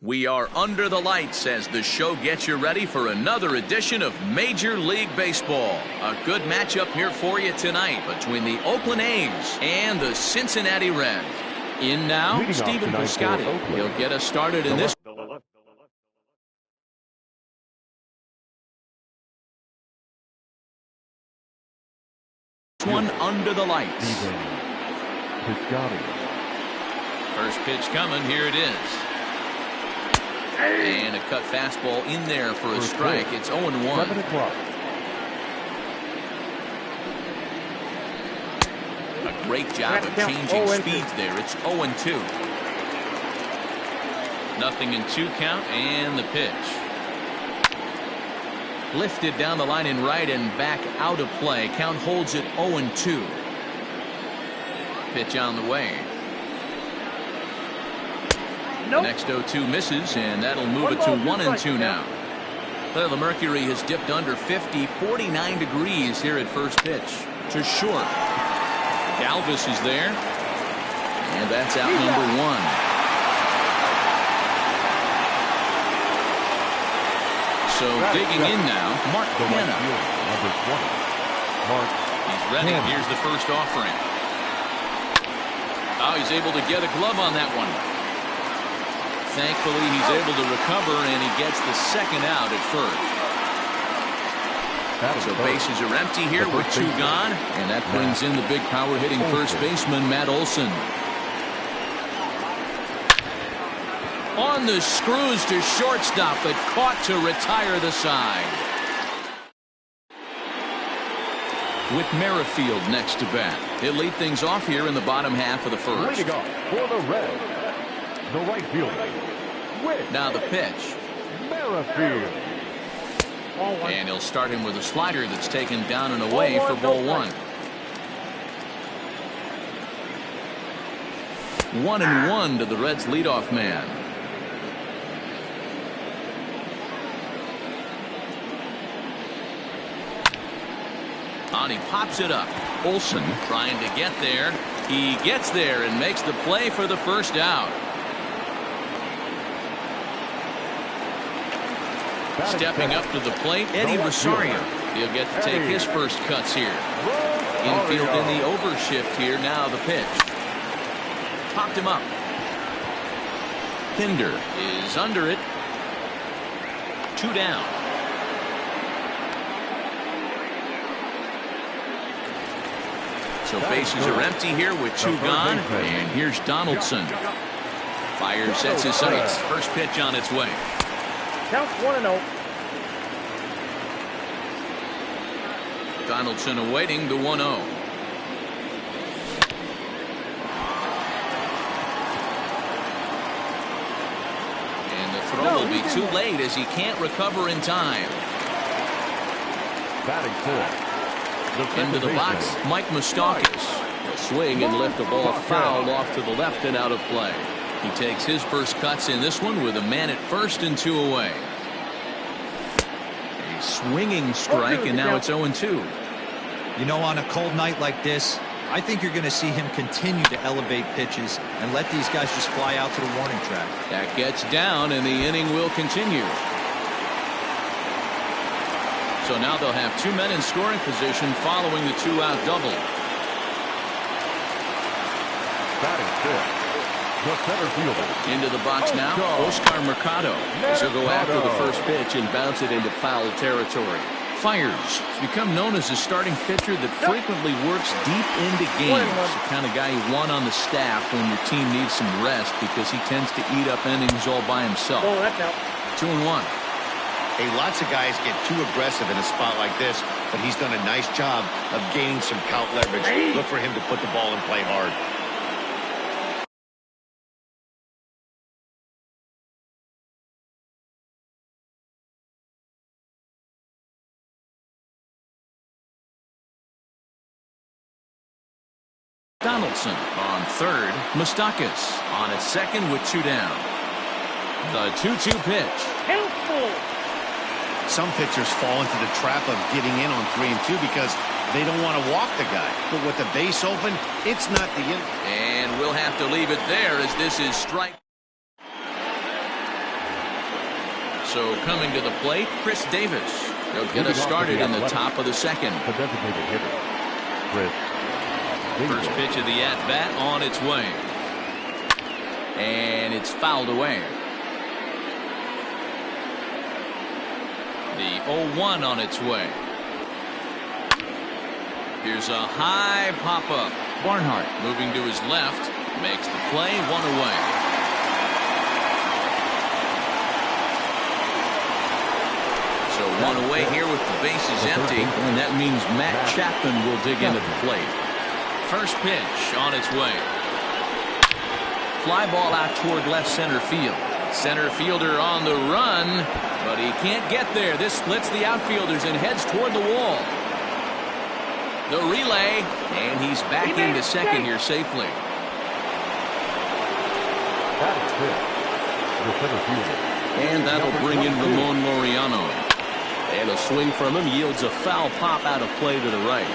We are under the lights as the show gets you ready for another edition of Major League Baseball. A good matchup here for you tonight between the Oakland A's and the Cincinnati Reds. In now, Stephen Piscotty. He'll get us started in this. One under the lights. First pitch coming. Here it is. And a cut fastball in there for a strike. It's 0-1. A great job of changing speeds there. It's 0-2. Nothing in 2 count, and the pitch. Lifted down the line in right and back out of play. Count holds it 0-2. Pitch on the way. The next 0-2 misses, and that'll move it to 1-2 now. Well, the mercury has dipped under 50, 49 degrees here at first pitch. To short. Galvis is there, and that's out number 1. So digging in now, Mark Hanna. He's ready. Here's the first offering. Oh, he's able to get a glove on that one. Thankfully, he's able to recover, and he gets the second out at first. So bases are empty here with 2 gone, and that brings in the big power-hitting first baseman, Matt Olson. On the screws to shortstop, but caught to retire the side. With Merrifield next to bat. He'll lead things off here in the bottom half of the first. Leading off for the Reds, the right fielder. Now the pitch. Merrifield. And he'll start him with a slider that's taken down and away for ball 1. 1-1 to the Reds leadoff man. On, he pops it up. Olson trying to get there. He gets there and makes the play for the first out. Stepping up to the plate, Eddie Rosario. He'll get to take his first cuts here. Infield in the overshift here. Now the pitch. Popped him up. Pinder is under it. 2 down. So bases are empty here with 2 gone. And here's Donaldson. Fire sets his sights. First pitch on its way. Count 1-0. Donaldson awaiting the 1-0. And the throw will be too late as he can't recover in time. Batting 4. Into the box, Mike Moustakas. He'll swing and lift the ball foul off to the left and out of play. He takes his first cuts in this one with a man at first and 2 away. A swinging strike, and now it's 0-2. You know, on a cold night like this, I think you're going to see him continue to elevate pitches and let these guys just fly out to the warning track. That gets down, and the inning will continue. So now they'll have 2 men in scoring position following the 2-out double. Batting 5th. The center fielder. Into the box now, Oscar Mercado. He'll go after the first pitch and bounce it into foul territory. Fires. He's become known as a starting pitcher that frequently works deep into games. The kind of guy you want on the staff when your team needs some rest because he tends to eat up innings all by himself. 2-1. Hey, lots of guys get too aggressive in a spot like this, but he's done a nice job of gaining some count leverage. Look for him to put the ball in play hard. Donaldson on third. Moustakas on at second with 2 down. The 2-2 pitch. Some pitchers fall into the trap of getting in on 3 and 2 because they don't want to walk the guy. But with the base open, it's not the end. And we'll have to leave it there as this is strike. So coming to the plate, Chris Davis. They'll get us started in the top of the second. The designated hitter, Chris Davis. First pitch of the at-bat on its way. And it's fouled away. The 0-1 on its way. Here's a high pop-up. Barnhart moving to his left. Makes the play, one away. So one away here with the bases empty. And that means Matt Chapman will dig into the plate. First pitch on its way. Fly ball out toward left center field. Center fielder on the run, but he can't get there. This splits the outfielders and heads toward the wall. The relay, and he's back into second here safely. That is good. The center fielder. And that'll bring in Ramon Laureano. And a swing from him yields a foul pop out of play to the right.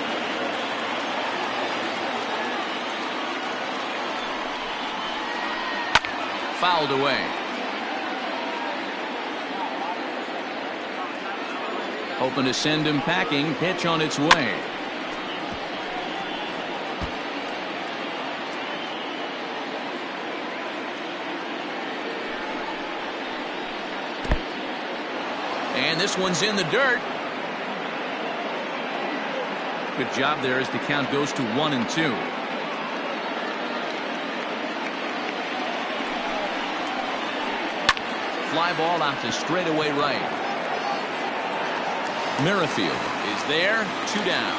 Fouled away. Hoping to send him packing. Pitch on its way. And this one's in the dirt. Good job there as the count goes to 1-2. Fly ball out to straightaway right. Merrifield is there, 2 down.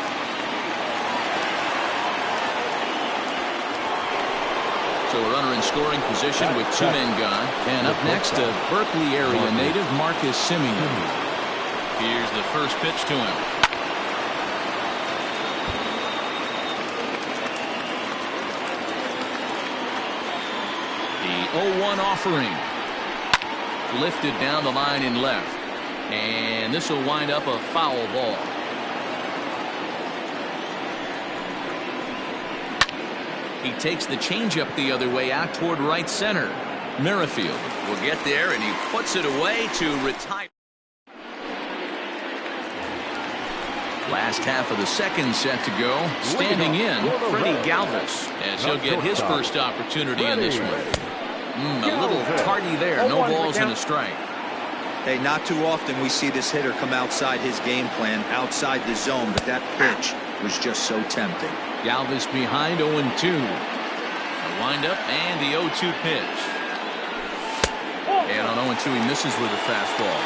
So a runner in scoring position with 2 men gone. And up next, a Berkeley area native, Marcus Semien. Here's the first pitch to him. The 0-1 offering. Lifted down the line in left. And this will wind up a foul ball. He takes the changeup the other way out toward right center. Merrifield will get there, and he puts it away to retire. Last half of the second set to go. Standing in, Freddie Galvis, as he'll get his first opportunity in this one. A little tardy there. No balls and a strike. Hey, not too often we see this hitter come outside his game plan, outside the zone, but that pitch was just so tempting. Galvis behind 0-2. A windup and the 0-2 pitch. And on 0-2 he misses with a fastball.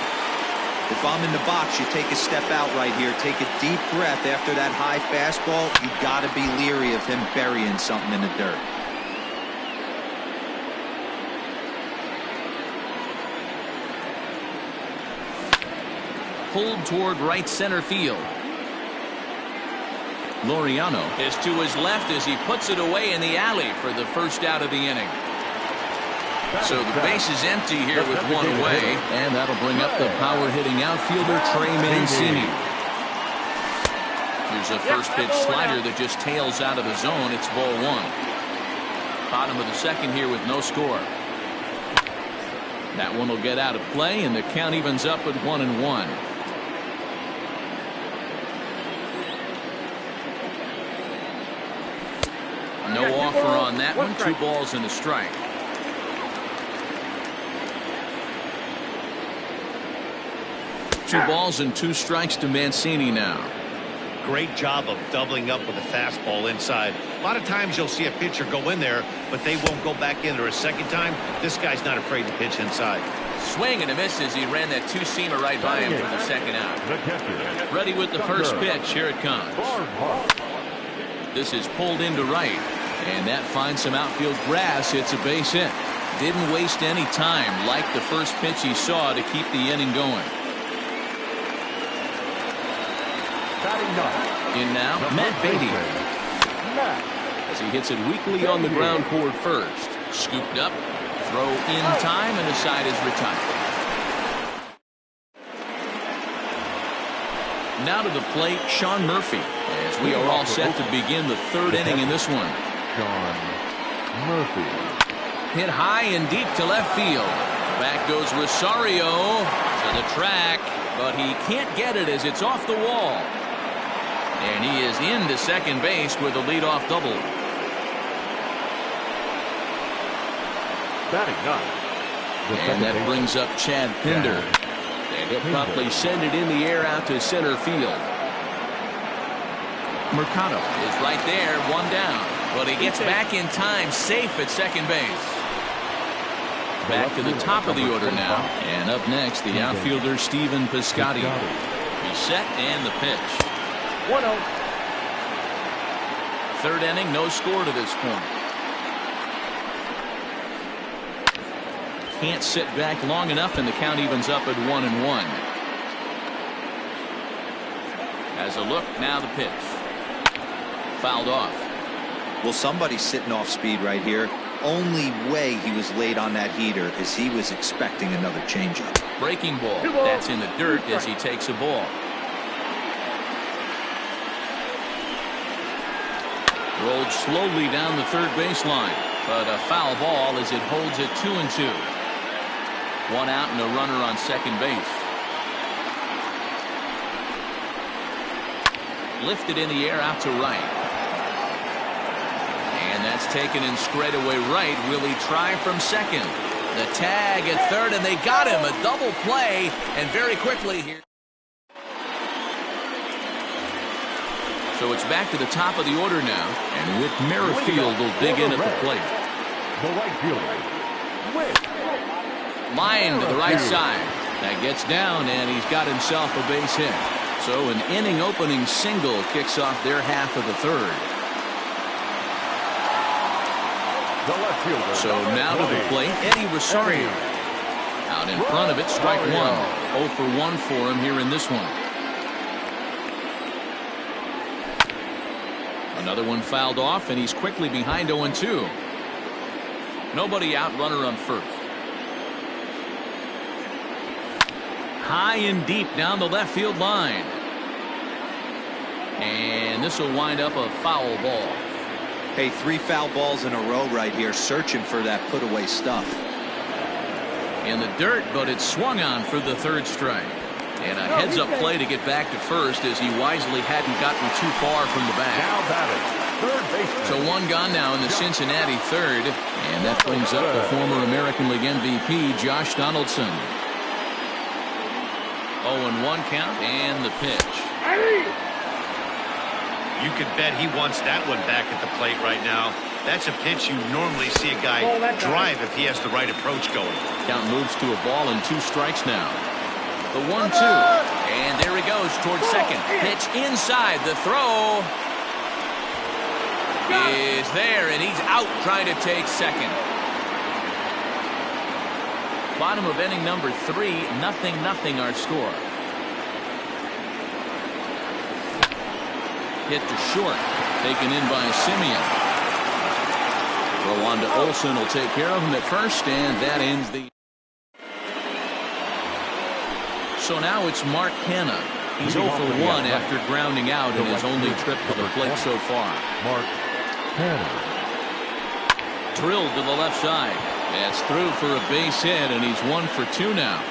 If I'm in the box, you take a step out right here, take a deep breath after that high fastball. You got to be leery of him burying something in the dirt. Pulled toward right center field. Laureano is to his left as he puts it away in the alley for the first out of the inning. So the base is empty here with 1 away, and that'll bring up the power-hitting outfielder Trey Mancini. Here's a first pitch slider that just tails out of the zone. It's ball 1. Bottom of the second here with no score. That one will get out of play, and the count evens up at 1-1. No offer on that one. 2 balls and a strike. Two balls and 2 strikes to Mancini now. Great job of doubling up with a fastball inside. A lot of times you'll see a pitcher go in there, but they won't go back in there a second time. This guy's not afraid to pitch inside. Swing and a miss as he ran that 2-seamer right by him for the second out. Ready with the first pitch. Here it comes. This is pulled into right, and that finds some outfield grass. It's a base hit. Didn't waste any time, like the first pitch he saw, to keep the inning going. In now, Matt Beatty. As he hits it weakly on the ground toward first. Scooped up, throw in time, and the side is retired. Now to the plate, Sean Murphy, as we are all set to begin the 3rd inning in this one. Sean Murphy. Hit high and deep to left field. Back goes Rosario. To the track, but he can't get it as it's off the wall. And he is into second base with a leadoff double. Batting ninth. And that brings up Chad Pinder. And he'll promptly send it in the air out to center field. Mercado is right there, one down. But he gets back in time, safe at second base. Back to the top of the order now. And up next, the outfielder, Stephen Piscotty. He's set and the pitch. 1-0. Third inning, no score to this point. Can't sit back long enough, and the count evens up at 1-1. As a look, now the pitch. Fouled off. Well, somebody's sitting off speed right here. Only way he was late on that heater is he was expecting another changeup. Breaking ball. That's in the dirt as he takes a ball. Rolled slowly down the third baseline, but a foul ball as it holds it 2-2. One out and a runner on second base. Lifted in the air out to right. And that's taken in straightaway right. Will he try from second? The tag at third, and they got him. A double play, and very quickly here. So it's back to the top of the order now, and Whit Merrifield will dig in at the plate. The right fielder, Whit. Line to the right side. That gets down, and he's got himself a base hit. So an inning opening single kicks off their half of the third. The left fielder. So now to the plate, Eddie Rosario. Out in front of it, strike one. 0 for 1 for him here in this one. Another one fouled off, and he's quickly behind 0-2. Nobody out, runner on first. High and deep down the left field line. And this will wind up a foul ball. Hey, 3 foul balls in a row right here, searching for that put away stuff. In the dirt, but it's swung on for the third strike. And a heads up play to get back to first as he wisely hadn't gotten too far from the bag. Now batting, third baseman. So one gone now in the Cincinnati third. And that brings up the former American League MVP, Josh Donaldson. 0-1 count and the pitch. You can bet he wants that one back at the plate right now. That's a pitch you normally see a guy drive if he has the right approach going. Count moves to a ball and 2 strikes now. The 1-2. And there he goes towards second. Pitch inside. The throw is there, and he's out trying to take second. Bottom of inning number 3, 0-0 our score. Hit to short, taken in by Simeon. Rwanda Olsen will take care of him at first, and that ends the. So now it's Mark Canha. He's 0 for 1 after grounding out in his only trip to the plate so far. Mark Canha. Drilled to the left side. That's through for a base hit, and he's 1 for 2 now.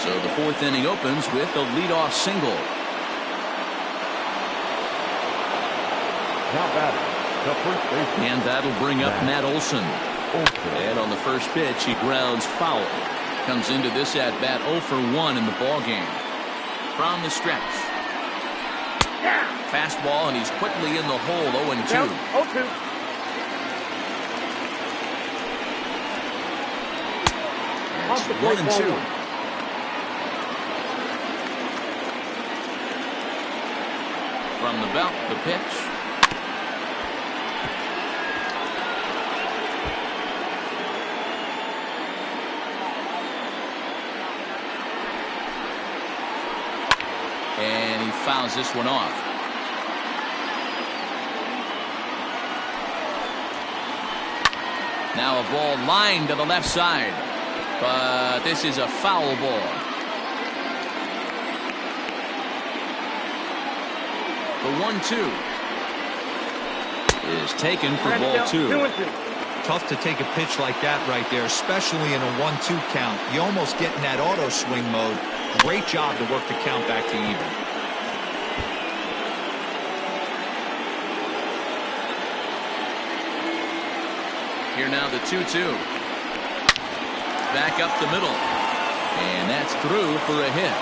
So the 4th inning opens with a leadoff single. Now batting, the first baseman. And that'll bring up Matt Olson. And on the first pitch, he grounds foul. Comes into this at bat 0 for 1 in the ball game. From the stretch. Fastball, and he's quickly in the hole. 0-2. 0-2. It's 1-2. From the belt, the pitch. And he fouls this one off. Now a ball lined to the left side. But this is a foul ball. The 1-2 is taken for ball 2. 2-2. Tough to take a pitch like that right there, especially in a 1-2 count. You almost get in that auto swing mode. Great job to work the count back to even. Here now the 2-2. Back up the middle. And that's through for a hit.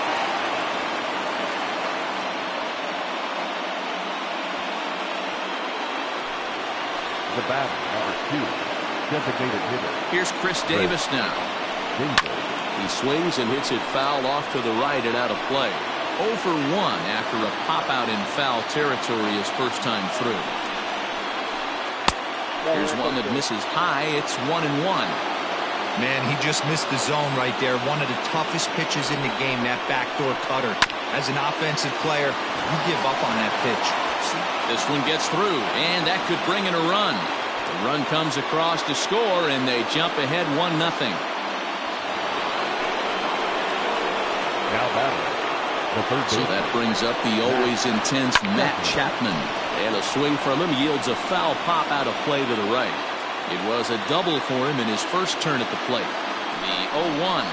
The batter, number 2, designated hitter. Here's Chris Davis now. He swings and hits it foul off to the right and out of play. 0 for 1 after a pop out in foul territory his first time through. Here's one that misses high. It's 1-1. Man, he just missed the zone right there. One of the toughest pitches in the game, that backdoor cutter. As an offensive player, you give up on that pitch. This one gets through, and that could bring in a run. The run comes across to score, and they jump ahead 1-0. Now batter, the third So baseman. that brings up the always intense Matt Chapman. And a swing from him yields a foul pop out of play to the right. It was a double for him in his first turn at the plate. The 0-1.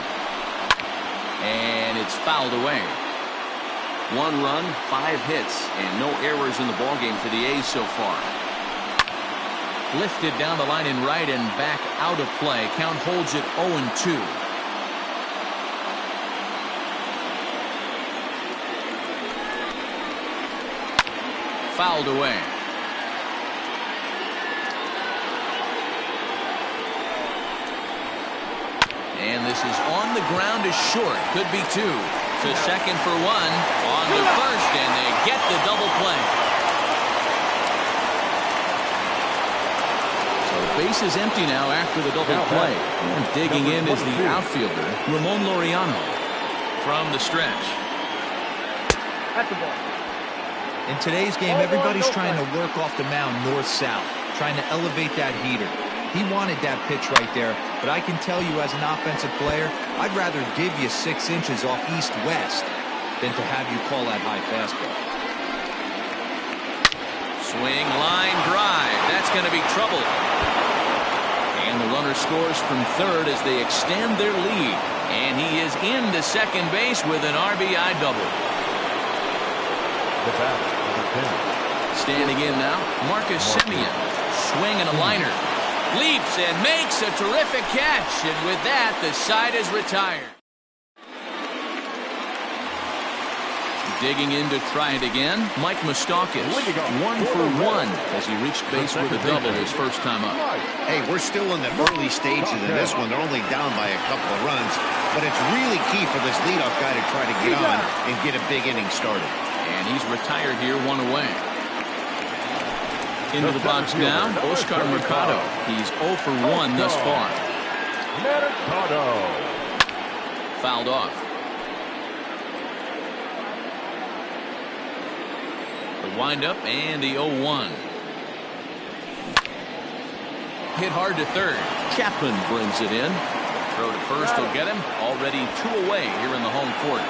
And it's fouled away. 1 run, 5 hits, and no errors in the ballgame for the A's so far. Lifted down the line in right and back out of play. Count holds it 0-2. Fouled away. And this is on the ground is short. Could be 2. To second for 1. On the first, and they get the double play. So base is empty now after the double play. And digging in is the outfielder, Ramon Laureano. From the stretch. That's the ball. In today's game, everybody's trying to work off the mound north-south, trying to elevate that heater. He wanted that pitch right there, but I can tell you as an offensive player, I'd rather give you 6 inches off east-west than to have you call that high fastball. Swing, line, drive. That's going to be trouble. And the runner scores from third as they extend their lead. And he is into second base with an RBI double. The batter, number 10. Standing in now, Marcus Semien. Swing and a liner. Leaps and makes a terrific catch. And with that, the side is retired. Digging in to try it again, Mike Moustakas. 1 for 1 as he reached base with a double his first time up. Hey, we're still in the early stages of this one. They're only down by a couple of runs, but it's really key for this leadoff guy to try to get on and get a big inning started. And he's retired here, 1 away. Into the box now, Oscar Mercado. He's 0 for 1 thus far. Mercado. Fouled off. The windup and the 0-1. Hit hard to third. Chapman brings it in. Throw to first will get him. Already 2 away here in the home fourth.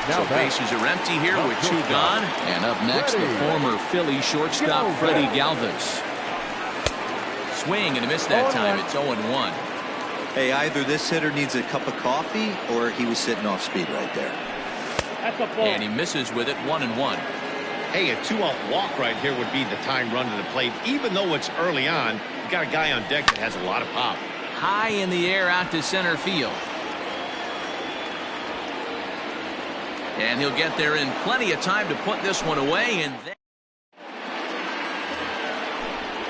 So bases are empty here with 2 gone. And up next, the former Philly shortstop Freddie Galvis. Swing and a miss that time. It's 0-1. Hey, either this hitter needs a cup of coffee or he was sitting off speed right there. And he misses with it, 1-1. Hey, a 2-out walk right here would be the time run to the plate. Even though it's early on, you got a guy on deck that has a lot of pop. High in the air out to center field. And he'll get there in plenty of time to put this one away. And then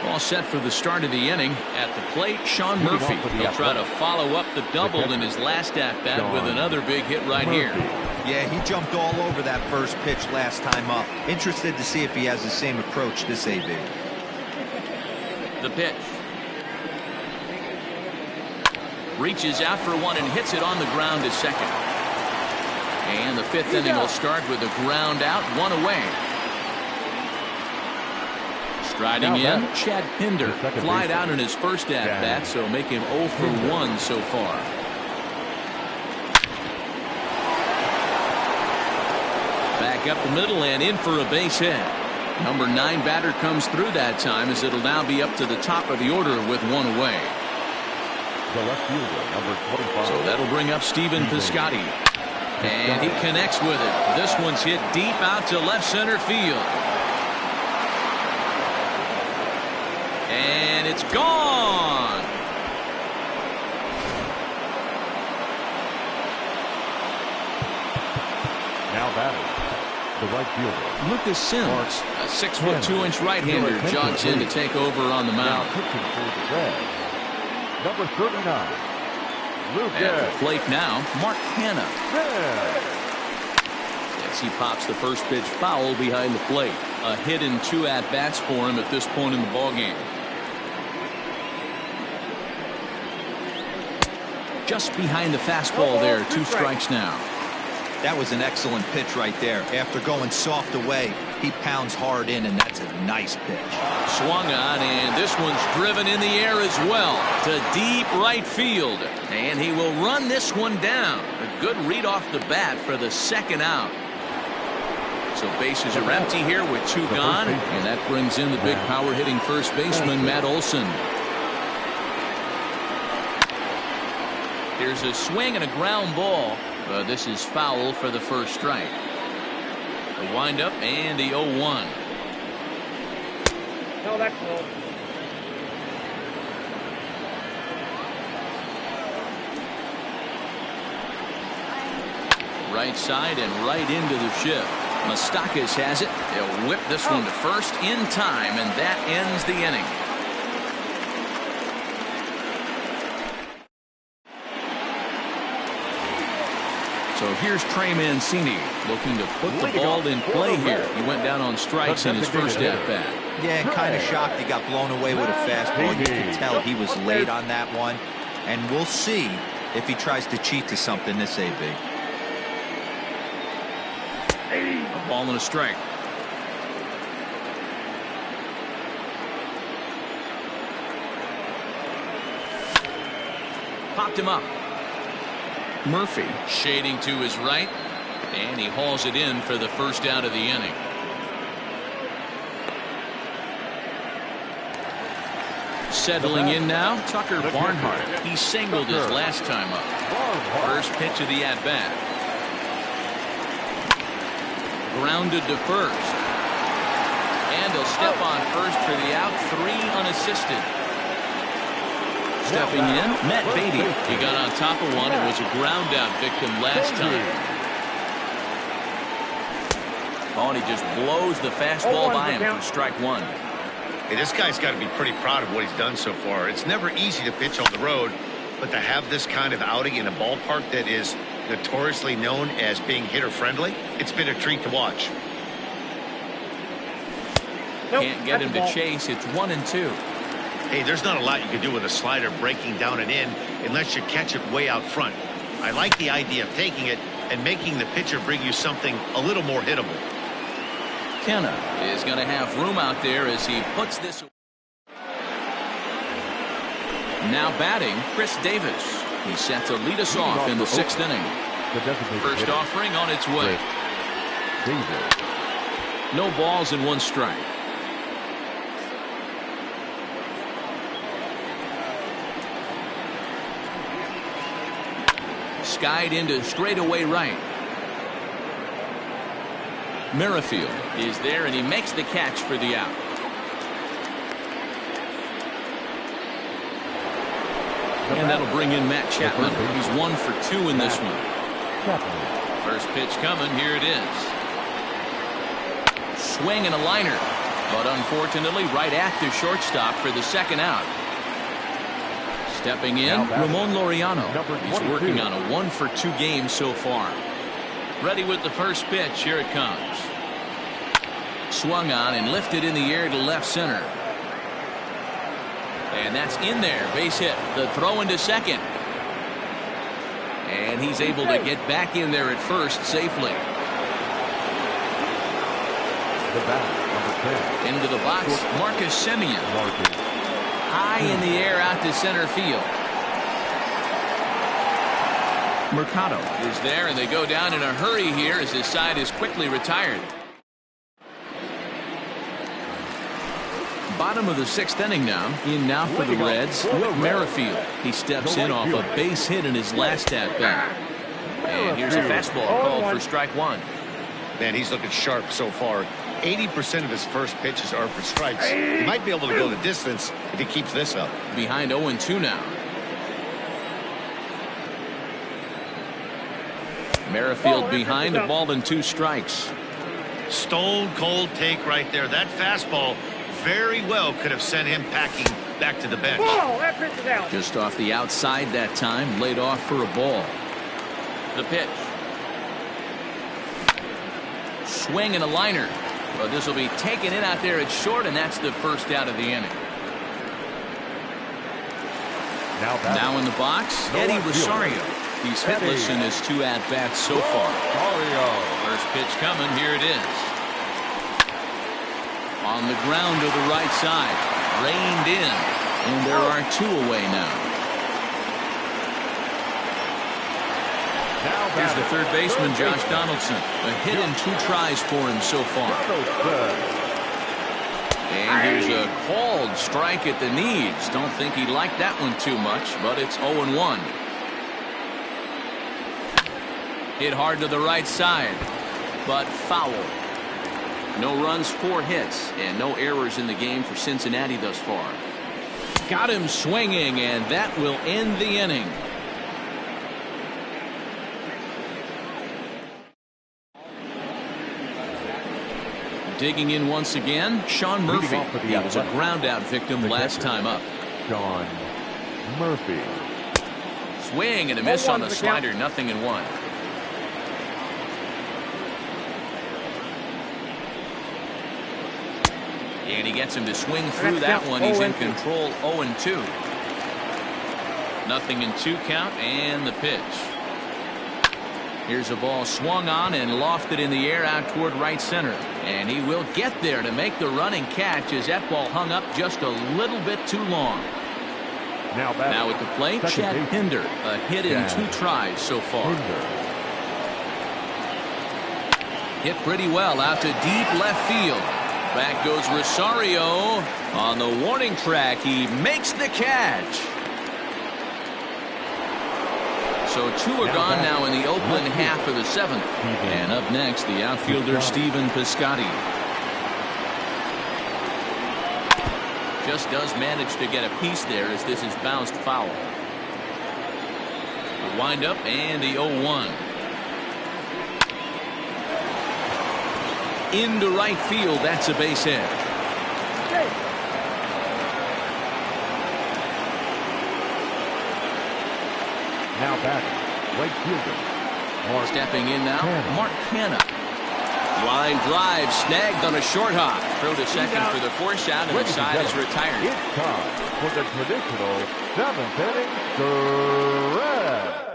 all set for the start of the inning. At the plate, Sean Murphy. He'll try to follow up the double in his last at-bat with another big hit right here. Yeah, he jumped all over that first pitch last time up. Interested to see if he has the same approach this AB. The pitch. Reaches out for one and hits it on the ground to second. And the 5th inning will start with a ground out, 1 away. Striding in, Chad Pinder. Flied out in his first at-bat, so make him 0 for 1 so far. Back up the middle and in for a base hit. Number 9 batter comes through that time as it'll now be up to the top of the order with 1 away. The left fielder, number 25. So that'll bring up Stephen Piscotty. And he connects with it. This one's hit deep out to left center field. And it's gone. Now batting, the right fielder. Lucas Sims, a 6'2" right-hander, jogs in to take over on the Now mound. pitching for the Reds, number 39. At the plate now, Mark Hanna. As he pops the first pitch foul behind the plate. A hit and 2 at-bats for him at this point in the ballgame. Just behind the fastball there. 2 strikes now. That was an excellent pitch right there. After going soft away, he pounds hard in, and that's a nice pitch. Swung on, and this one's driven in the air as well to deep right field. And he will run this one down. A good read off the bat for the second out. So bases are empty here with 2 gone, and that brings in the big power hitting first baseman Matt Olson. Here's a swing and a ground ball. This is foul for the first strike. The windup and the 0-1. No, that's low. Right side and right into the shift. Moustakas has it. They'll whip this one to first in time, and that ends the inning. So here's Trey Mancini looking to put the ball in play here. He went down on strikes in his first at-bat. Yeah, and kind of shocked he got blown away with a fastball. You can tell he was late on that one. And we'll see if he tries to cheat to something this AB. A ball and a strike. Popped him up. Murphy shading to his right, and he hauls it in for the first out of the inning. Settling in now, Tucker Barnhart. He singled his last time up. First pitch of the at-bat. Grounded to first. And he'll step on first for the out. 3 unassisted. Stepping in, Matt Beatty. He got on top of one and was a ground out victim last time. Oh, and he just blows the fastball by him for strike 1. Hey, this guy's got to be pretty proud of what he's done so far. It's never easy to pitch on the road, but to have this kind of outing in a ballpark that is notoriously known as being hitter-friendly, it's been a treat to watch. Can't get him to chase. It's 1-2. Hey, there's not a lot you can do with a slider breaking down and in unless you catch it way out front. I like the idea of taking it and making the pitcher bring you something a little more hittable. Kenna is going to have room out there as he puts this. Now batting, Chris Davis. He's set to lead us off in the 6th inning. First offering on its way. No balls and 1 strike. Skied into straightaway right. Merrifield is there, and he makes the catch for the out. And that'll bring in Matt Chapman. He's 1 for 2 in this one. First pitch coming. Here it is. Swing and a liner. But unfortunately, right at the shortstop for the second out. Stepping in, Ramon Laureano. He's working on a 1 for 2 game so far. Ready with the first pitch. Here it comes. Swung on and lifted in the air to left center. And that's in there. Base hit. The throw into second. And he's able to get back in there at first safely. The bat, number 10. Into the box, Marcus Semien. High in the air out to center field. Mercado is there, and they go down in a hurry here as his side is quickly retired. Bottom of the 6th inning now. In now for the Reds, Whit Merrifield. He steps in off a base hit in his last at-bat. And here's a fastball called for strike one. Man, he's looking sharp so far. 80% of his first pitches are for strikes. He might be able to go the distance if he keeps this up. Behind 0-2 now. Merrifield behind, a ball and 2 strikes. Stone cold take right there. That fastball very well could have sent him packing back to the bench. That pitch is out. Just off the outside that time, laid off for a ball. The pitch. Swing and a liner. But this will be taken in out there at short, and that's the first out of the inning. Now in the box, Eddie Rosario. He's hitless in his 2 at-bats so far. First pitch coming. Here it is. On the ground to the right side. Reined in. And there are 2 away now. Here's the third baseman, Josh Donaldson. A hit in 2 tries for him so far. And here's a called strike at the knees. Don't think he liked that one too much, but it's 0-1. Hit hard to the right side, but foul. No runs, 4 hits, and no errors in the game for Cincinnati thus far. Got him swinging, and that will end the inning. Digging in once again, Sean Murphy. He was a ground-out victim last time up. Sean Murphy. Swing and a miss on the slider, 0-1. And he gets him to swing through that one. He's in control, 0-2. 0-2 count, and the pitch. Here's a ball swung on and lofted in the air out toward right center. And he will get there to make the running catch as that ball hung up just a little bit too long. Now at the plate, Chad Pinder. A hit in 2 tries so far. Hit pretty well out to deep left field. Back goes Rosario on the warning track. He makes the catch. So 2 are gone now in the Oakland half of the 7th. And up next, the outfielder Stephen Piscotty. Just does manage to get a piece there as this is bounced foul. The windup and the 0-1. Into right field, that's a base hit. Now back, right fielder. Stepping in now, Mark Canha. Line drive, snagged on a short hop. Throw to second for the force out, and the side is retired. It's time for the traditional 7th inning stretch.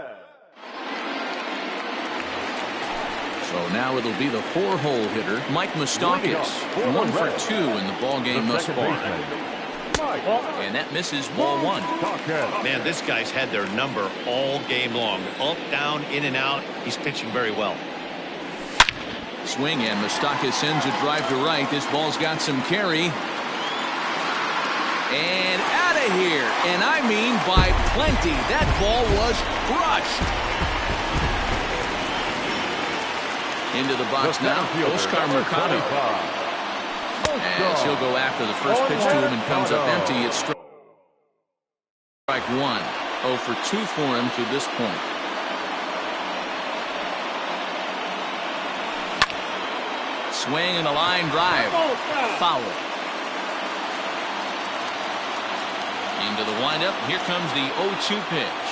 So now it'll be the 4-hole hitter, Mike Moustakas. 1 for 2 in the ball game thus far. And that misses ball 1. Man, this guy's had their number all game long. Up, down, in and out. He's pitching very well. Swing, and Moustakas sends a drive to right. This ball's got some carry. And out of here. And I mean by plenty. That ball was crushed. Into the box now, Oscar Mercado. As he'll go after the first pitch to him and comes up empty. It's strike 1. 0 for 2 for him to this point. Swing and a line drive. Foul. Into the windup. Here comes the 0-2 pitch.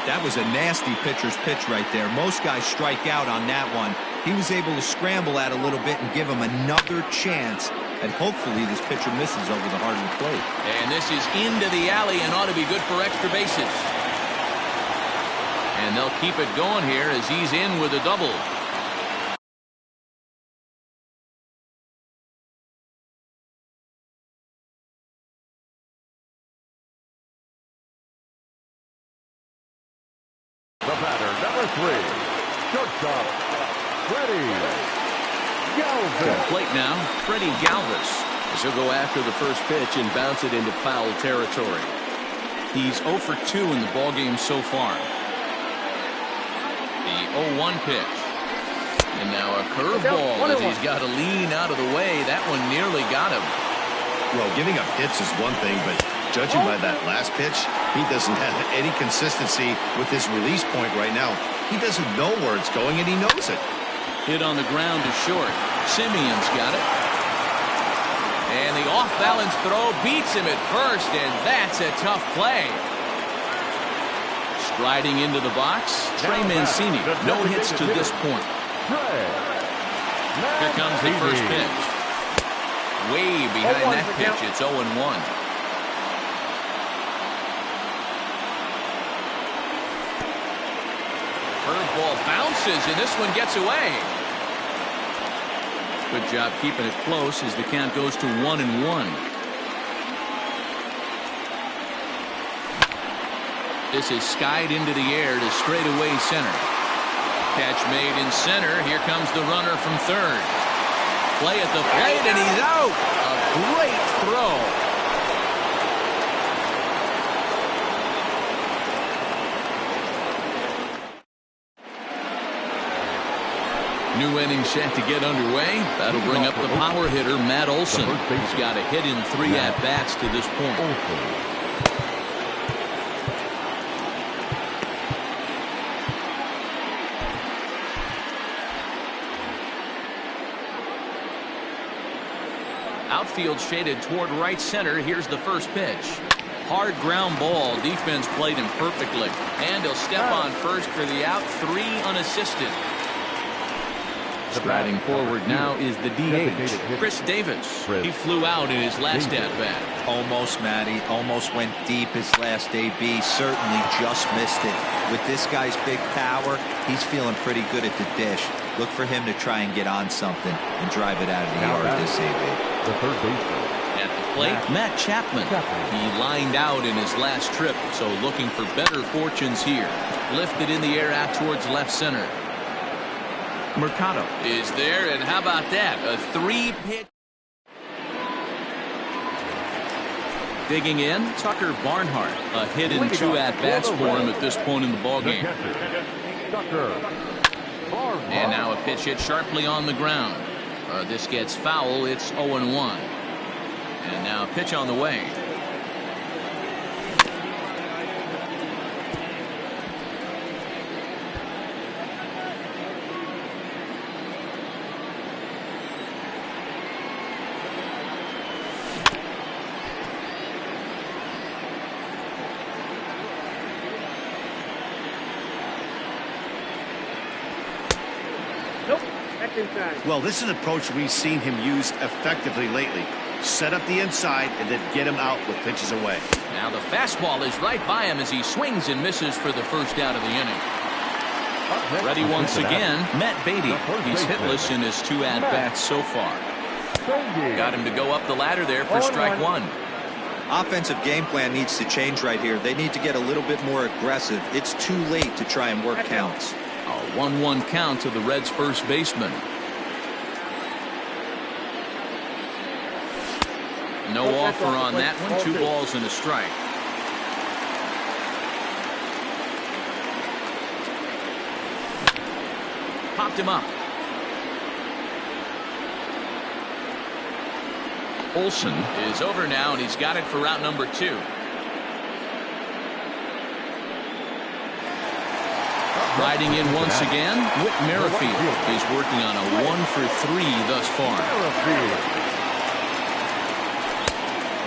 That was a nasty pitcher's pitch right there. Most guys strike out on that one. He was able to scramble at a little bit and give him another chance. And hopefully this pitcher misses over the heart of the plate. And this is into the alley and ought to be good for extra bases. And they'll keep it going here as he's in with a double. The batter, number 3, shortstop, Freddie To the plate now, Freddie Galvis. He'll go after the first pitch and bounce it into foul territory. He's 0 for 2 in the ballgame so far. The 0-1 pitch. And now a curveball as he's got to lean out of the way. That one nearly got him. Well, giving up hits is one thing, but judging by that last pitch, he doesn't have any consistency with his release point right now. He doesn't know where it's going, and he knows it. Hit on the ground to short. Simeon's got it. And the off-balance throw beats him at first, and that's a tough play. Striding into the box, Trey Mancini. No hits to this point. Here comes the first pitch. Way behind that pitch. It's 0-1. Curveball bounces, and this one gets away. Good job keeping it close as the count goes to 1-1. This is skied into the air to straightaway center. Catch made in center. Here comes the runner from third. Play at the plate, and he's out. A great throw. New inning set to get underway. That'll bring up the power hitter, Matt Olson. He's got a hit in 3 at-bats to this point. Outfield shaded toward right center. Here's the first pitch. Hard ground ball. Defense played him perfectly. And he'll step on first for the out. 3 unassisted. Striding forward now is the DH, Chris Davis. He flew out in his last at-bat. Almost, Matty. Almost went deep his last AB. Certainly just missed it. With this guy's big power, he's feeling pretty good at the dish. Look for him to try and get on something and drive it out of the yard this AB. The third baseman. At the plate, Matt Chapman. He lined out in his last trip, so looking for better fortunes here. Lifted in the air out towards left center. Mercado is there, and how about that? A 3-pitch. Digging in, Tucker Barnhart. A hit in 2 at-bats for him at this point in the ballgame. And now a pitch hit sharply on the ground. This gets foul. It's 0-1. And now a pitch on the way. Well, this is an approach we've seen him use effectively lately. Set up the inside and then get him out with pitches away. Now the fastball is right by him as he swings and misses for the first out of the inning. Ready once again, Matt Beatty. He's hitless in his 2 at-bats so far. Got him to go up the ladder there for strike 1. Offensive game plan needs to change right here. They need to get a little bit more aggressive. It's too late to try and work counts. A 1-1 count to the Reds' first baseman. No offer on that one. 2 balls and a strike. Popped him up. Olson is over now, and he's got it for route number 2. Riding in once again, Whit Merrifield is working on a 1 for 3 thus far.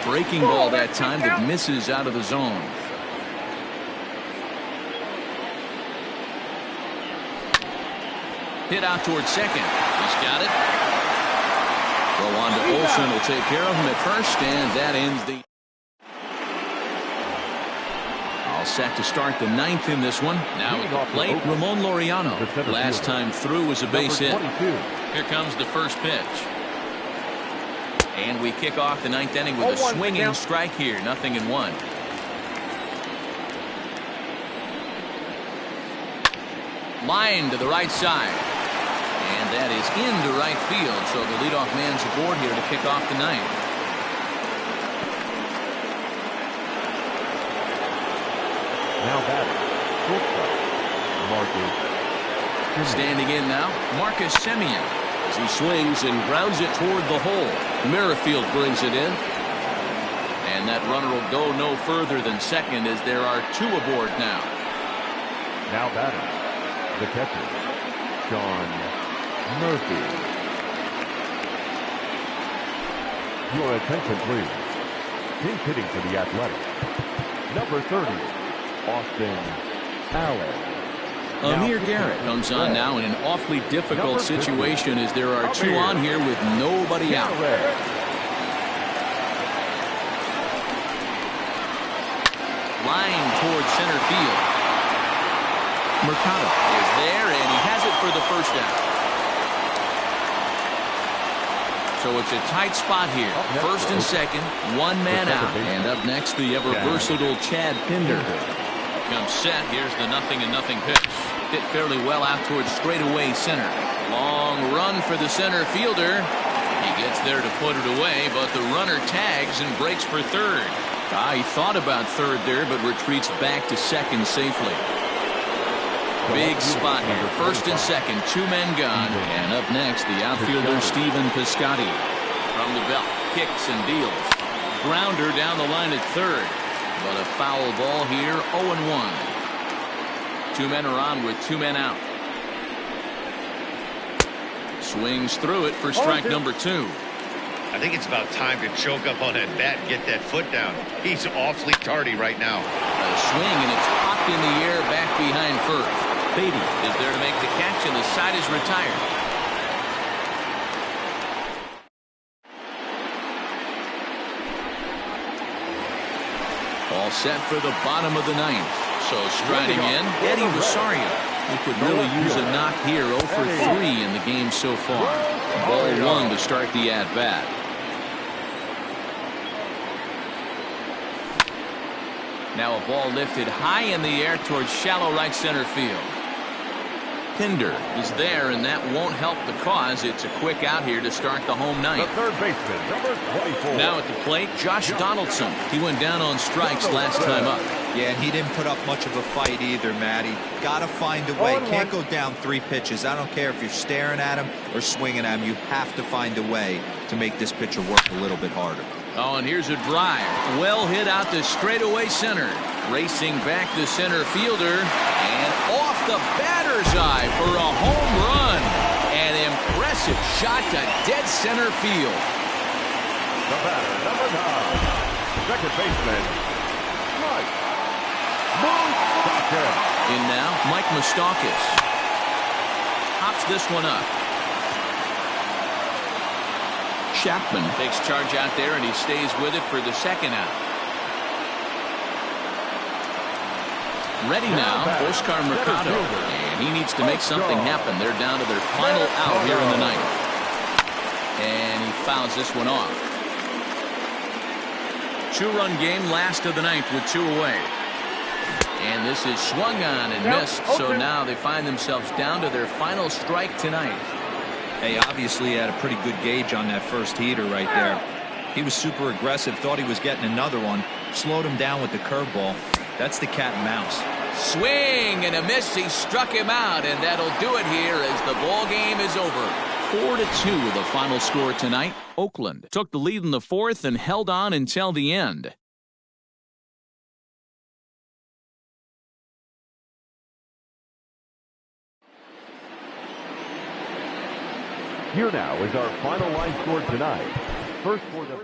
Breaking ball that time that misses out of the zone. Hit out towards second. He's got it. Go on to Olson. Will take care of him at first, and that ends the. All set to start the 9th in this one. Now at the plate, Ramon Laureano. Last time through was a base hit. Here comes the first pitch. And we kick off the 9th inning with a swinging strike here. 0-1. Line to the right side. And that is into right field, so the leadoff man's aboard here to kick off the ninth. Now batting, shortstop, Marcus. Standing in now, Marcus Semien. As he swings and grounds it toward the hole. Merrifield brings it in. And that runner will go no further than second as there are two aboard now. Now batting, the catcher, Sean Murphy. Your attention, please. He's hitting for the Athletics. Number 30, Austin Allen. Amir Garrett comes on now in an awfully difficult situation as there are two on here with nobody out. Line towards center field. Mercado is there, and he has it for the first out. So it's a tight spot here. First and second, one man out. And up next, the ever-versatile Chad Pinder. Comes set. Here's the 0-0 pitch. Hit fairly well out towards straightaway center. Long run for the center fielder. He gets there to put it away, but the runner tags and breaks for third. He thought about third there, but retreats back to second safely. Big spot here. First and second, two men gone. And up next, the outfielder Stephen Piscotty. From the belt, kicks and deals. Grounder down the line at third. But a foul ball here, 0-1. Two men are on with two men out. Swings through it for strike number two. I think it's about time to choke up on that bat and get that foot down. He's awfully tardy right now. A swing, and it's popped in the air back behind first. Beatty is there to make the catch, and the side is retired. All set for the bottom of the ninth. So striding in, Eddie Rosario. He could really use a knock here. 0 for 3 in the game so far. Ball one to start the at-bat. Now a ball lifted high in the air towards shallow right center field. Pinder is there, and that won't help the cause. It's a quick out here to start the home ninth. The third baseman, number 24. Now at the plate, Josh Donaldson. He went down on strikes last time up. Yeah, and he didn't put up much of a fight either, Matty. Got to find a way. Can't go down 3 pitches. I don't care if you're staring at him or swinging at him. You have to find a way to make this pitcher work a little bit harder. Oh, and here's a drive. Well hit out to straightaway center. Racing back the center fielder. And off the batter's eye for a home run. An impressive shot to dead center field. The batter, number 9, second baseman, Mike Moustakas. In now, Mike Moustakas. Hops this one up. Chapman takes charge out there, and he stays with it for the second out. Ready now, Oscar Mercado. And he needs to make something happen. They're down to their final out here in the ninth. And he fouls this one off. 2-run game, last of the ninth with 2 away. And this is swung on and missed, so now they find themselves down to their final strike tonight. Hey, obviously he had a pretty good gauge on that first heater right there. He was super aggressive, thought he was getting another one, slowed him down with the curveball. That's the cat and mouse. Swing and a miss. He struck him out, and that'll do it here as the ball game is over. 4-2 the final score tonight. Oakland took the lead in the fourth and held on until the end. Here now is our final line score tonight. First for the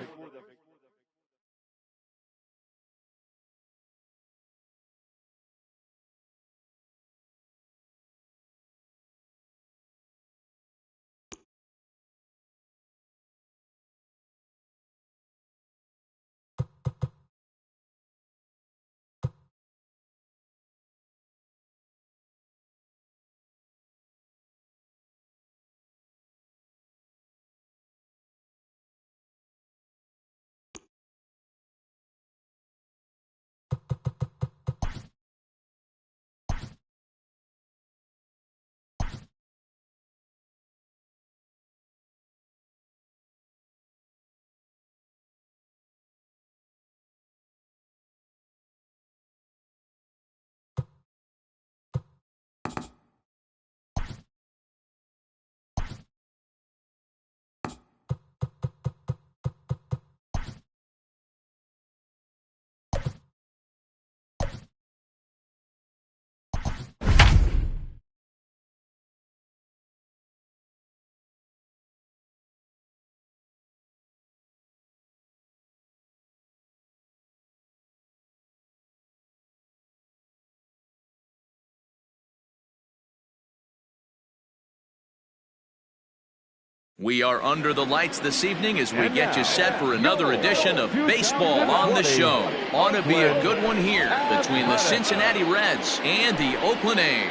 We are under the lights this evening as we get you set for another edition of Baseball on the Show. Ought to be a good one here between the Cincinnati Reds and the Oakland A's.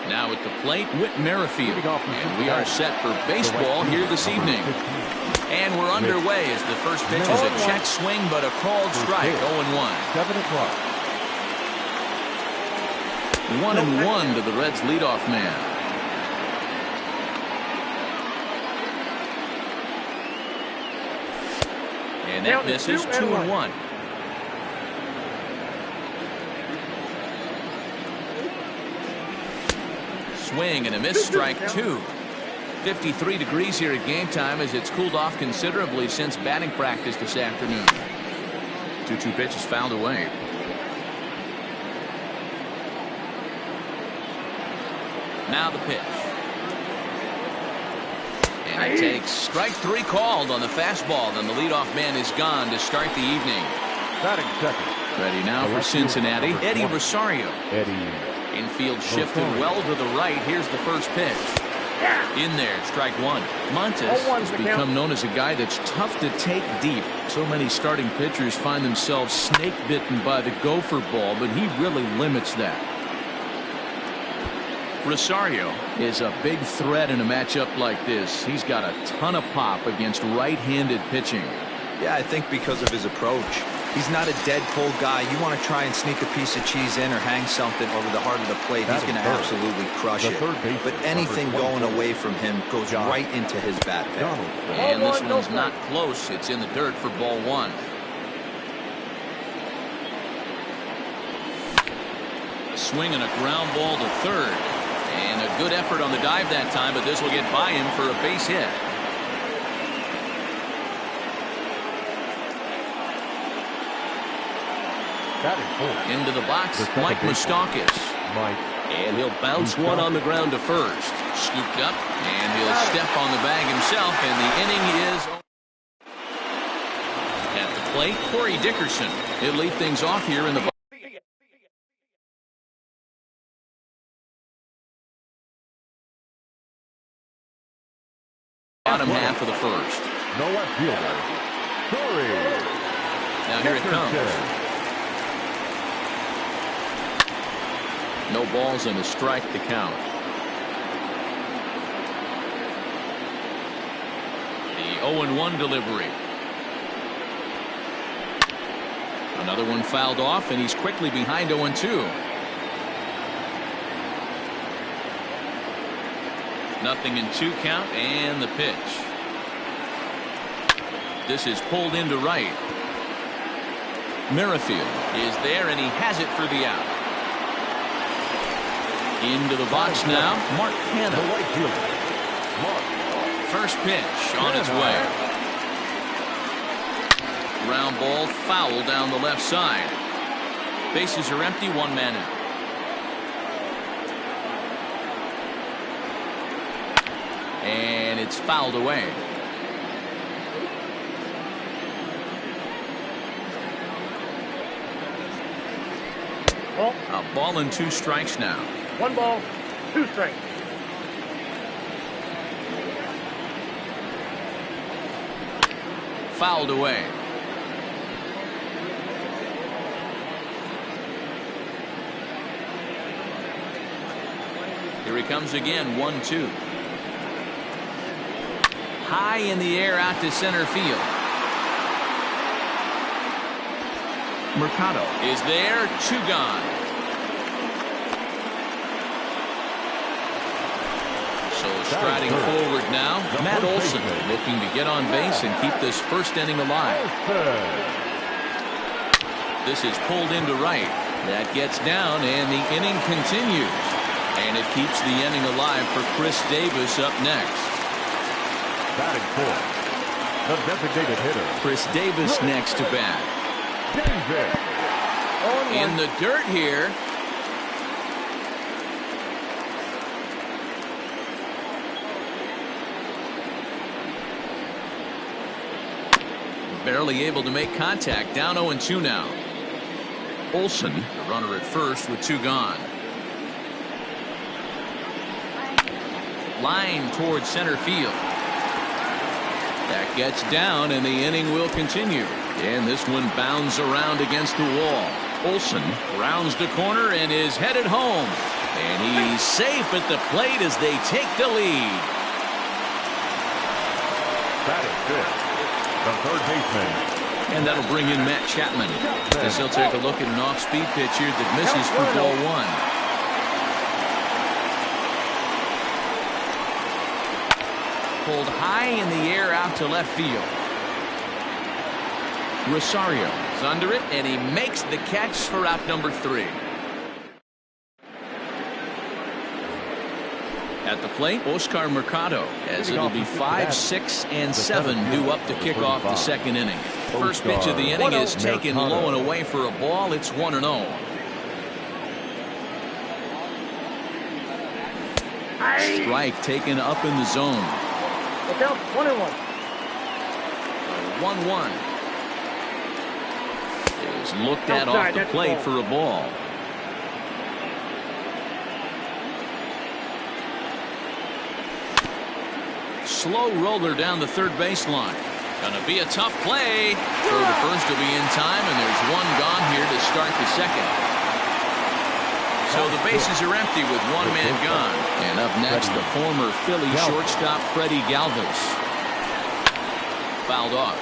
Now at the plate, Whit Merrifield. And we are set for baseball here this evening. And we're underway as the first pitch is a check swing, but a called strike, 0-1. 7 o'clock. 1-1 to the Reds leadoff man. And that misses, 2-1. Swing and a miss, strike 2. 53 degrees here at game time as it's cooled off considerably since batting practice this afternoon. 2-2 pitch is fouled away. Now the pitch. And it takes strike 3 called on the fastball. Then the leadoff man is gone to start the evening. Batting second. Ready now for Cincinnati, Eddie Rosario. Eddie. Infield shifted well to the right. Here's the first pitch. In there, strike 1. Montes has become known as a guy that's tough to take deep. So many starting pitchers find themselves snake bitten by the gopher ball, but he really limits that. Rosario is a big threat in a matchup like this. He's got a ton of pop against right-handed pitching. Yeah, I think because of his approach. He's not a dead pull guy. You want to try and sneak a piece of cheese in or hang something over the heart of the plate, he's going to absolutely crush it. But anything going away from him goes right into his bat pad. And this one's not close. It's in the dirt for ball 1. A swing and a ground ball to third. And a good effort on the dive that time, but this will get by him for a base hit. Into the box, Mike Moustakas. And he'll bounce one on the ground to first. Scooped up, and he'll step on the bag himself, and the inning is at the plate. Corey Dickerson. He'll lead things off here in the bottom half of the first. No left fielder. Corey. Now here it comes. No balls and a strike to count. The 0-1 delivery. Another one fouled off, and he's quickly behind 0-2. Nothing in 2 count, and the pitch. This is pulled into right. Merrifield is there, and he has it for the out. Into the box now, Mark Hanna. First pitch on its way. Ground ball foul down the left side. Bases are empty, 1 man out. And it's fouled away. A ball and 2 strikes now. 1 ball, 2 strikes. Fouled away. Here he comes again, 1-2. High in the air out to center field. Mercado is there, 2 gone. So striding forward now, Matt Olson looking to get on base and keep this first inning alive. This is pulled into right. That gets down, and the inning continues. And it keeps the inning alive for Chris Davis up next. Batting 4th, the designated hitter. Chris Davis next to bat. In the dirt here. Barely able to make contact. Down 0-2 now. Olson, the runner at first with 2 gone. Line towards center field. That gets down, and the inning will continue. And this one bounds around against the wall. Olsen rounds the corner and is headed home. And he's safe at the plate as they take the lead. That is good. The third baseman. And that'll bring in Matt Chapman, as he'll take a look at an off-speed pitch here that misses for ball one. Pulled high in the air out to left field. Rosario is under it, and he makes the catch for out number 3. At the plate, Oscar Mercado, as it'll be 5, 6, and 7 due up to kick off the second inning. First pitch of the inning is taken low and away for a ball. It's 1-0. Strike taken up in the zone. Look out, 1-1. 1-1 is looked at off the plate for a ball. Slow roller down the third baseline. Gonna be a tough play. Throw to first will be in time, and there's one gone here to start the second. So the bases are empty with one man gone. And up next, the former Philly shortstop Freddie Galvis. Fouled off.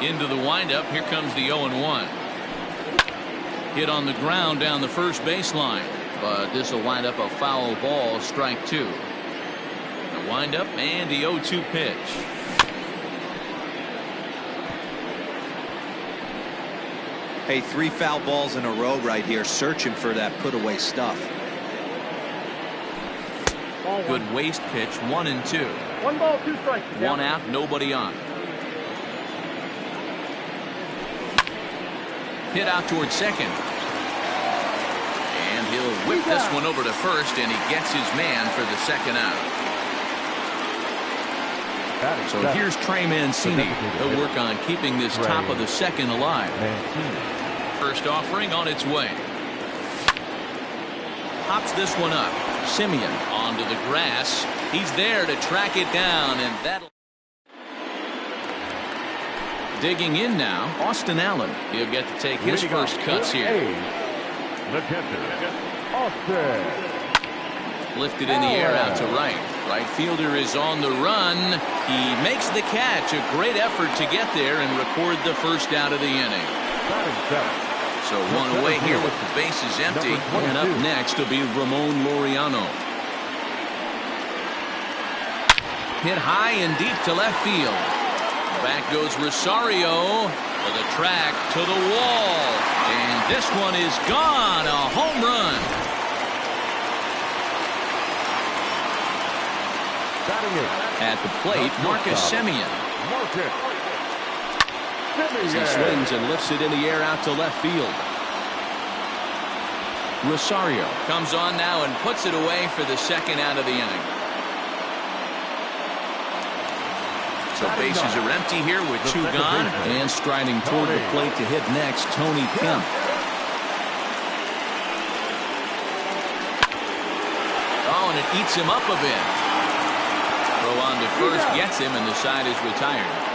Into the windup. Here comes the 0-1. Hit on the ground down the first baseline. But this will wind up a foul ball, strike 2. The windup and the 0-2 pitch. Hey, 3 foul balls in a row right here, searching for that put-away stuff. Good waste pitch, 1-2. 1 ball, 2 strikes. 1 out, nobody on. Hit out towards second. And he'll whip this one over to first, and he gets his man for the second out. So here's Trey Mancini. He'll work on keeping this top of the second alive. First offering on its way. Pops this one up. Simeon onto the grass. He's there to track it down, and that'll... Digging in now, Austin Allen. He'll get to take his first cuts here. The catcher, Austin. Lifted in the air out to right. Right fielder is on the run. He makes the catch. A great effort to get there and record the first out of the inning. So one away here with the bases empty. And up next will be Ramon Laureano. Hit high and deep to left field. Back goes Rosario to the track, to the wall. And this one is gone. A home run. At the plate, Marcus Simeon. As he swings and lifts it in the air out to left field. Rosario comes on now and puts it away for the second out of the inning. So bases are empty here with 2 gone. And striding toward the plate to hit next, Tony Kemp. Oh, and it eats him up a bit. Throw on to first, gets him, and the side is retired.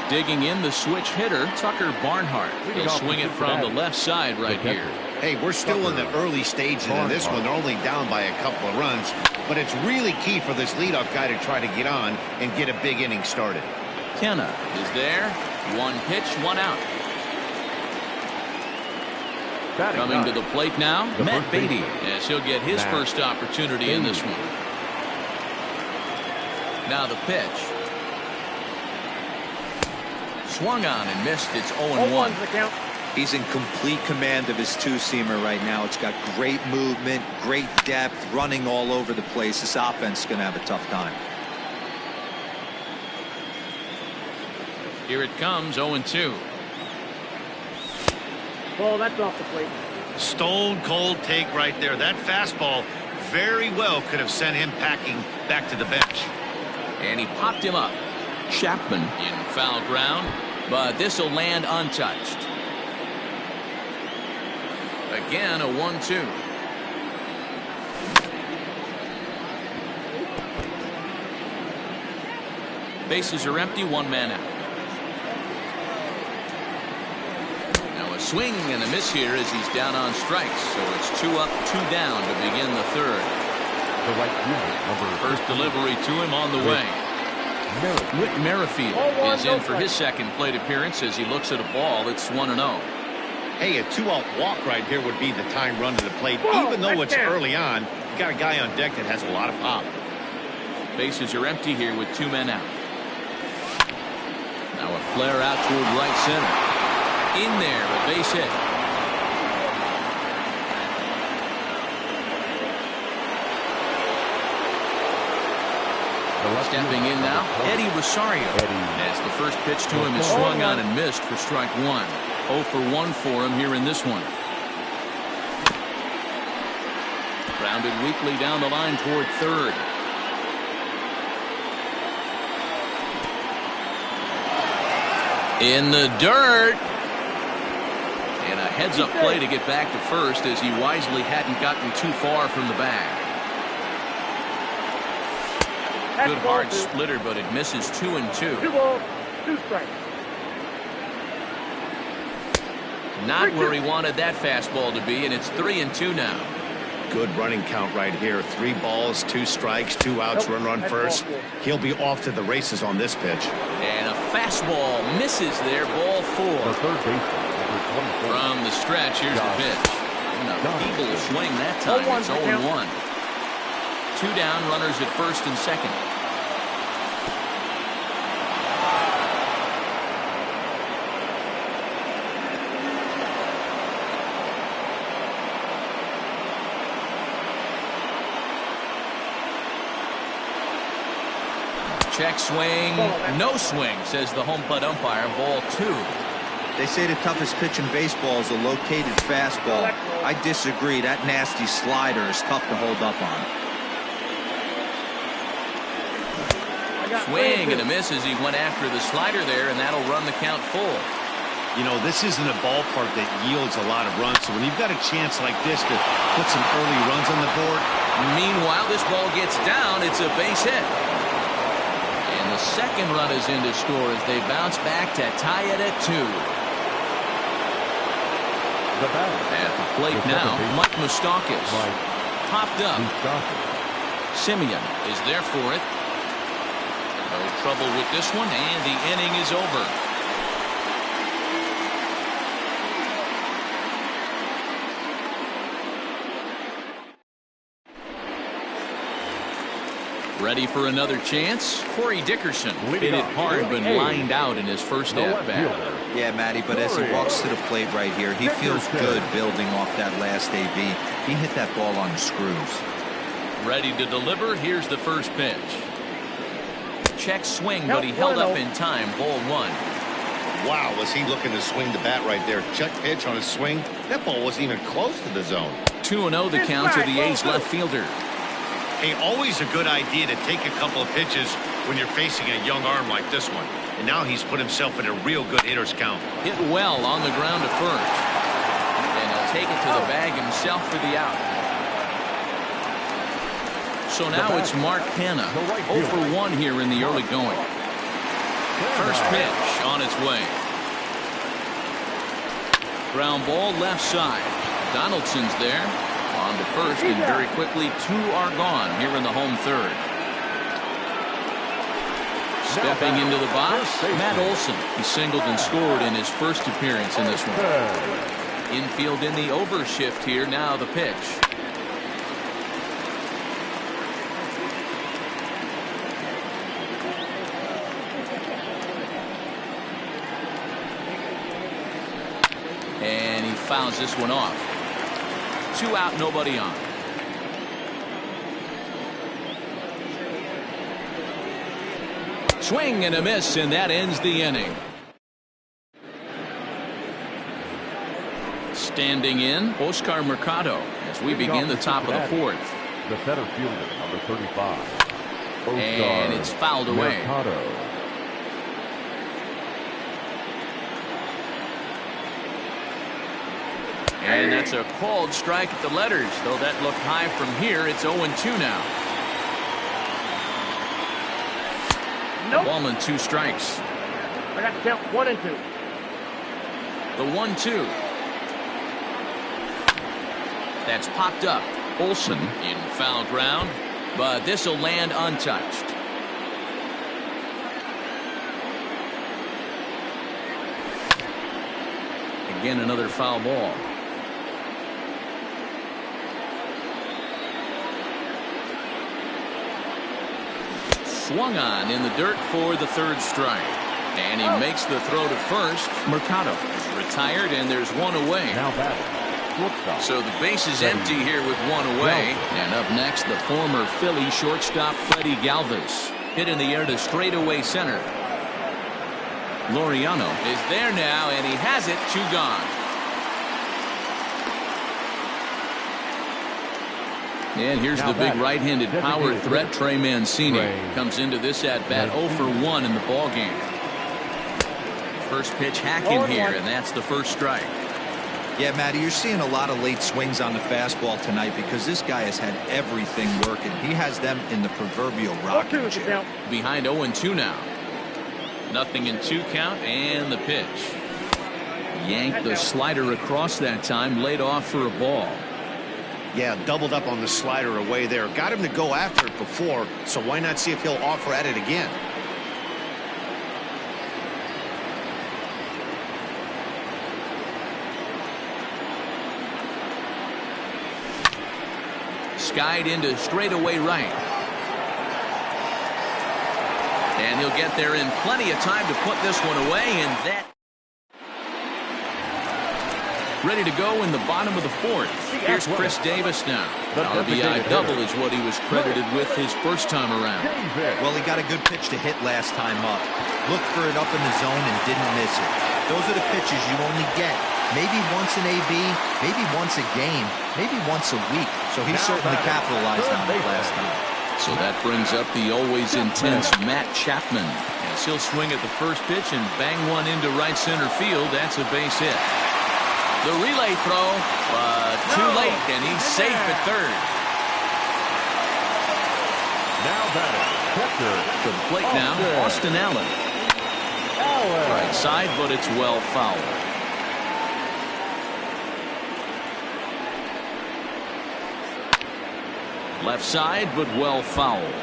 Digging in, the switch hitter, Tucker Barnhart. He'll swing it from the left side right here. Hey, we're still in the early stages of this one. They're only down by a couple of runs, but it's really key for this leadoff guy to try to get on and get a big inning started. Kenna is there. 1 pitch, 1 out. Coming to the plate now, Matt Beatty, as he'll get his first opportunity in this one. Now the pitch. Swung on and missed. It's 0-1. He's in complete command of his 2-seamer right now. It's got great movement, great depth, running all over the place. This offense is going to have a tough time. Here it comes, 0-2. Ball, that's off the plate. Stone cold take right there. That fastball very well could have sent him packing back to the bench. And he popped him up. Chapman in foul ground, but this will land untouched. Again, a 1-2. Bases are empty, one man out. Now a swing and a miss here as he's down on strikes. So it's 2 up, 2 down to begin the third. The right fielder, First delivery to him on the way. Whit Merrifield is in for his second plate appearance as he looks at a ball. It's 1-0. Hey, a 2-out walk right here would be the time run to the plate. Whoa, Even though that's it's down. early on, you got a guy on deck that has a lot of pop. Bases are empty here with 2 men out. Now a flare out toward right center. In there, a base hit. Stepping in now, Eddie Rosario. As the first pitch to him is swung on and missed for strike 1. 0 for 1 for him here in this one. Grounded weakly down the line toward third. In the dirt. And a heads-up play to get back to first as he wisely hadn't gotten too far from the bag. Good hard splitter, but it misses 2 and 2. 2 balls, 2 strikes. Not where he wanted that fastball to be, and it's 3 and 2 now. Good running count right here. 3 balls, 2 strikes, 2 outs, run first. He'll be off to the races on this pitch. And a fastball misses there, ball 4. the third baseman, number 24. From the stretch, here's the pitch. And a feeble swing that time. It's 0-1. 2 down, runners at first and second. Check swing, no swing, says the home plate umpire. Ball 2. They say the toughest pitch in baseball is a located fastball. I disagree. That nasty slider is tough to hold up on. Swing and a miss as he went after the slider there, and that'll run the count full. You know, this isn't a ballpark that yields a lot of runs, so when you've got a chance like this to put some early runs on the board. Meanwhile, this ball gets down. It's a base hit. And the second run is in to score as they bounce back to tie it at 2. The batter. At the plate now, Mike Moustakas. Popped up. Simeon is there for it. No trouble with this one, and the inning is over. Ready for another chance? Corey Dickerson hit it hard but lined out in his first at-bat. Yeah, Matty, but as he walks to the plate right here, he feels good building off that last AB. He hit that ball on the screws. Ready to deliver. Here's the first pitch. Check swing, but he held up in time. Ball 1. Wow, was he looking to swing the bat right there. Check pitch on his swing. That ball wasn't even close to the zone. 2-0 the count to the A's left fielder. Hey, always a good idea to take a couple of pitches when you're facing a young arm like this one. And now he's put himself in a real good hitter's count. Hit well on the ground to first. And he'll take it to the bag himself for the out. So now it's Mark Hanna. 0 for 1 here in the early going. First pitch on its way. Ground ball left side. Donaldson's there. On to first, and very quickly 2 are gone here in the home third. Stepping into the box, Matt Olson. He singled and scored in his first appearance in this one. Infield in the overshift here. Now the pitch. And he fouls this one off. 2 out, nobody on. Swing and a miss, and that ends the inning. Standing in, Oscar Mercado as we begin the top of the 4th. The center fielder, number 35. And it's fouled away. Mercado. And that's a called strike at the letters, though that looked high from here. It's 0-2 now. Nope. Ball and 2 strikes. I got to count 1 and 2. The 1-2. That's popped up. Olsen in foul ground, but this will land untouched. Again, another foul ball. Swung on in the dirt for the 3rd strike. And he makes the throw to first. Mercado is retired, and there's 1 away. Now batting. Shortstop. So the base is empty here with 1 away. And up next, the former Philly shortstop Freddie Galvis. Hit in the air to straightaway center. Laureano is there now, and he has it. 2 gone. And here's the big right-handed power threat, Trey Mancini. Comes into this at-bat 0 for 1 in the ballgame. First pitch hacking here, and that's the 1st strike. Yeah, Matty, you're seeing a lot of late swings on the fastball tonight because this guy has had everything working. He has them in the proverbial rocking chair. Behind 0-2 now. 0-2 count, and the pitch. Yanked the slider across that time, laid off for a ball. Yeah, doubled up on the slider away there. Got him to go after it before, so why not see if he'll offer at it again? Skied into straightaway right. And he'll get there in plenty of time to put this one away, and that ready to go in the bottom of the 4th. Here's Chris Davis now. An RBI double is what he was credited with his first time around. Well, he got a good pitch to hit last time up. Looked for it up in the zone and didn't miss it. Those are the pitches you only get. Maybe once an AB, maybe once a game, maybe once a week. So he certainly capitalized on it last time. So that brings up the always intense Matt Chapman. As he'll swing at the first pitch and bang one into right center field. That's a base hit. The relay throw, but too late, and he's safe at 3rd. Now batting. Catcher. To the plate now, Austin Allen. Right side, but it's well fouled. Left side, but well fouled.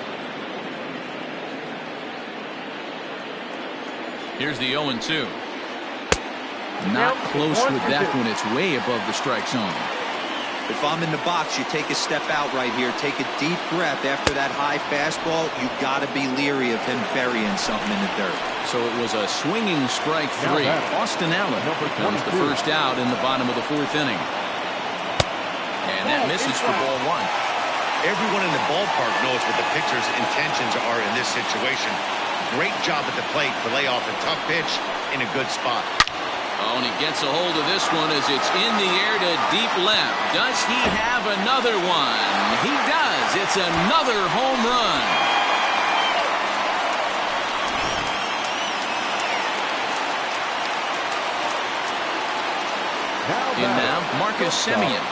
Here's the 0-2. Not close with that one. It's way above the strike zone. If I'm in the box, you take a step out right here. Take a deep breath after that high fastball. You got to be leery of him burying something in the dirt. So it was a swinging strike 3. Austin Allen becomes the first out in the bottom of the 4th inning. And that misses for ball 1. Everyone in the ballpark knows what the pitcher's intentions are in this situation. Great job at the plate to lay off a tough pitch in a good spot. Oh, and he gets a hold of this one as it's in the air to deep left. Does he have another one? He does. It's another home run. In now, Marcus Semien.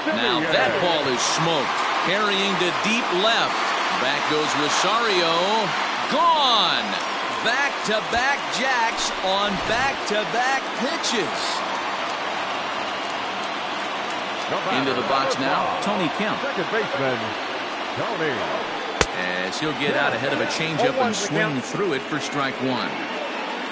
Now that ball is smoked. Carrying to deep left. Back goes Rosario. Gone. Back-to-back jacks on back-to-back pitches. Into the box now, Tony Kemp. Second baseman, Tony. As he'll get out ahead of a changeup and swing through it for strike 1.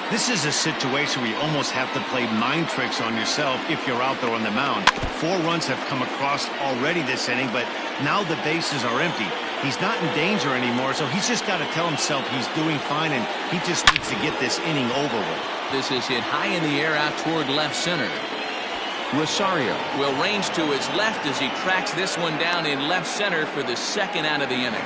This is a situation where you almost have to play mind tricks on yourself if you're out there on the mound. 4 runs have come across already this inning, but now the bases are empty. He's not in danger anymore, so he's just got to tell himself he's doing fine, and he just needs to get this inning over with. This is hit high in the air out toward left center. Rosario will range to his left as he tracks this one down in left center for the 2nd out of the inning.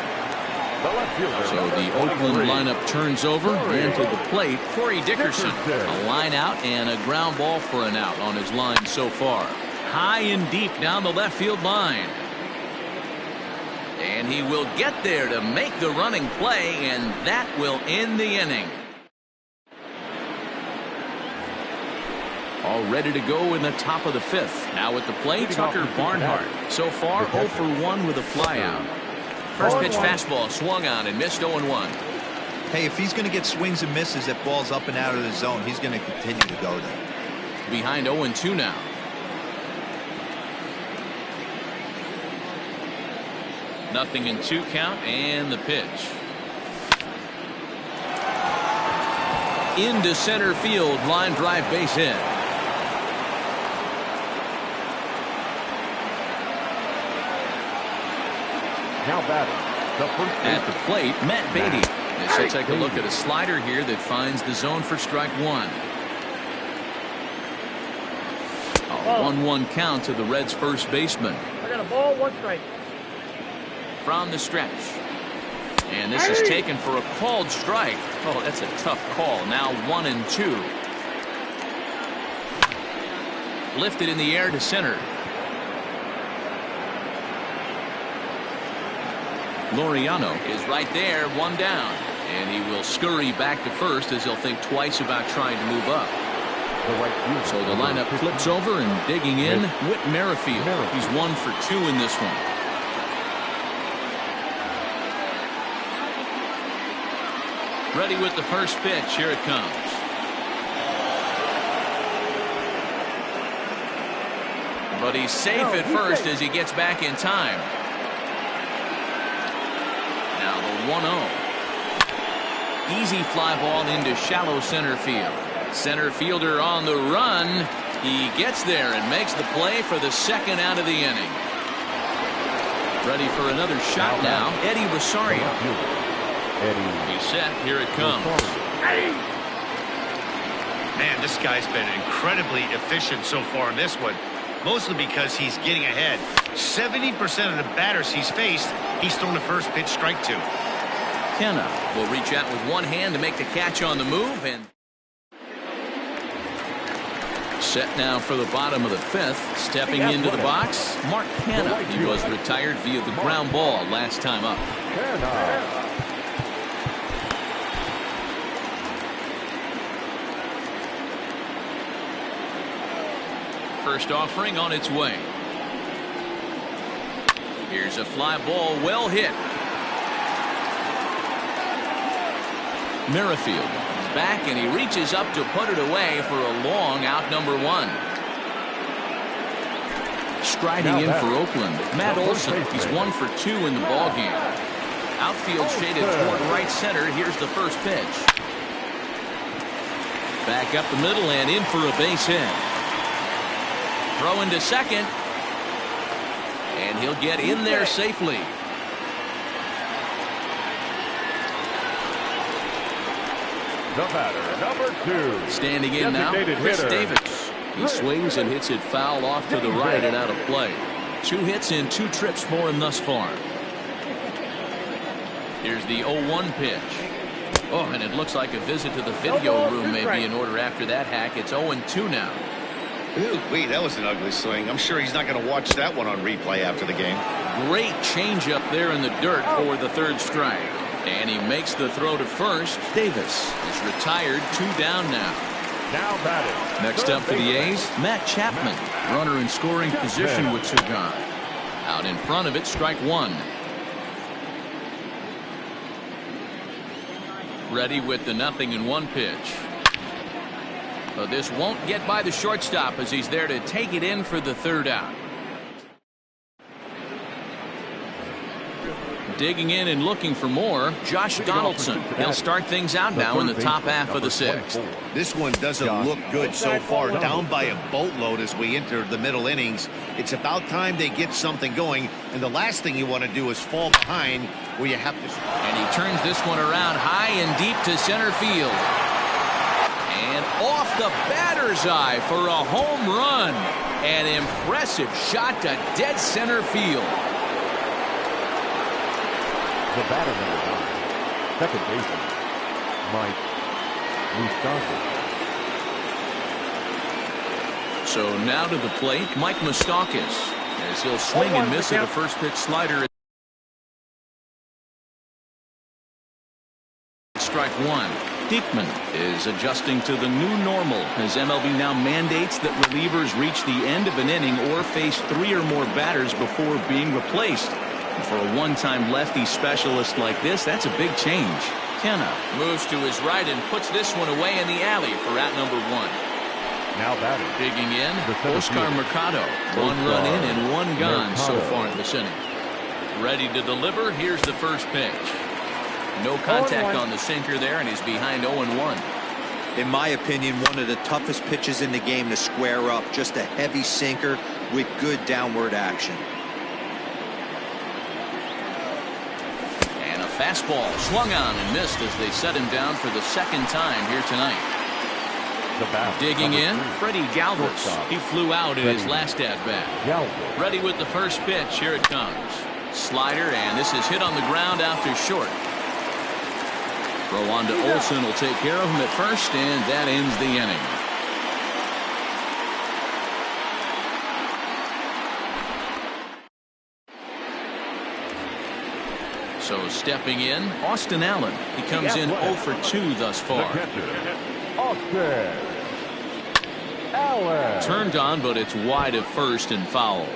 So the Oakland lineup turns over, and to the plate, Corey Dickerson. A line out and a ground ball for an out on his line so far. High and deep down the left field line. And he will get there to make the running play, and that will end the inning. All ready to go in the top of the 5th. Now at the plate, Tucker Barnhart. So far, 0 for 1 with a flyout. First pitch fastball swung on and missed 0-1. Hey, if he's going to get swings and misses at balls up and out of the zone, he's going to continue to go there. Behind 0-2 now. Nothing in 2 count and the pitch. Into center field, line drive, base hit. Now batting, the first At the plate, Matt Beatty. As he'll take a look at a slider here that finds the zone for strike 1. A 1-1 count to the Reds' first baseman. I got a ball, 1 strike. From the stretch. And this is taken for a called strike. Oh, that's a tough call. Now 1-2. Lifted in the air to center. Laureano is right there, 1 down. And he will scurry back to first as he'll think twice about trying to move up. So the lineup flips over and digging in, Whit Merrifield. He's 1 for 2 in this one. Ready with the first pitch. Here it comes. But he's safe at first as he gets back in time. Now the 1-0. Easy fly ball into shallow center field. Center fielder on the run. He gets there and makes the play for the 2nd out of the inning. Ready for another shot now. Eddie Rosario. He's set. Here it comes. Man, this guy's been incredibly efficient so far in this one. Mostly because he's getting ahead. 70% of the batters he's faced, he's thrown the first pitch strike to. Kenna will reach out with one hand to make the catch on the move. And set now for the bottom of the 5th. Stepping into the box, Mark Kenna. He was retired via the ground ball last time up. First offering on its way. Here's a fly ball, well hit. Merrifield is back and he reaches up to put it away for a long out, number 1. Striding in for Oakland, Matt Olson. He's 1 for 2 in the ballgame. Outfield shaded toward right center. Here's the first pitch. Back up the middle and in for a base hit. Throw into second. And he'll get in there safely. The batter, number 2. Standing in now, Chris Davis. He swings and hits it foul off to the right and out of play. 2 hits in 2 trips for him thus far. Here's the 0-1 pitch. Oh, and it looks like a visit to the video room may be in order after that hack. It's 0-2 now. Ooh, wait, that was an ugly swing. I'm sure he's not going to watch that one on replay after the game. Great changeup there in the dirt for the 3rd strike. And he makes the throw to first. Davis is retired, 2 down now. Now batting. Next up for the A's, Matt Chapman. Runner in scoring position with 2 gone. Out in front of it, strike 1. Ready with the 0-1 pitch. But this won't get by the shortstop as he's there to take it in for the 3rd out. Digging in and looking for more, Josh Donaldson. He'll start things out now in the top half of the 6th. This one doesn't look good so far. Down by a boatload as we enter the middle innings. It's about time they get something going. And the last thing you want to do is fall behind where you have to. And he turns this one around high and deep to center field. And off the batter's eye for a home run. An impressive shot to dead center field. The batter, number 9. Second baseman, Mike Moustakas. So now to the plate, Mike Moustakas, as he'll swing and miss at a first pitch slider. Strike 1. Deep Blackmon is adjusting to the new normal as MLB now mandates that relievers reach the end of an inning or face 3 or more batters before being replaced. And for a one-time lefty specialist like this, that's a big change. Kenna moves to his right and puts this one away in the alley for out number 1. Now batting. Digging in, Oscar Mercado. 1 run in and 1 gone so far in this inning. Ready to deliver. Here's the first pitch. No contact on the sinker there, and he's behind 0-1. In my opinion, one of the toughest pitches in the game to square up. Just a heavy sinker with good downward action. And a fastball swung on and missed as they set him down for the second time here tonight. Digging in, Freddie Galvis. He flew out in his last at-bat. Ready with the first pitch. Here it comes. Slider, and this is hit on the ground out to short. Throw on to Olsen will take care of him at first, and that ends the inning. So stepping in, Austin Allen. He comes in 0 for 2 thus far. Austin Allen. Turned on, but it's wide of first and foul.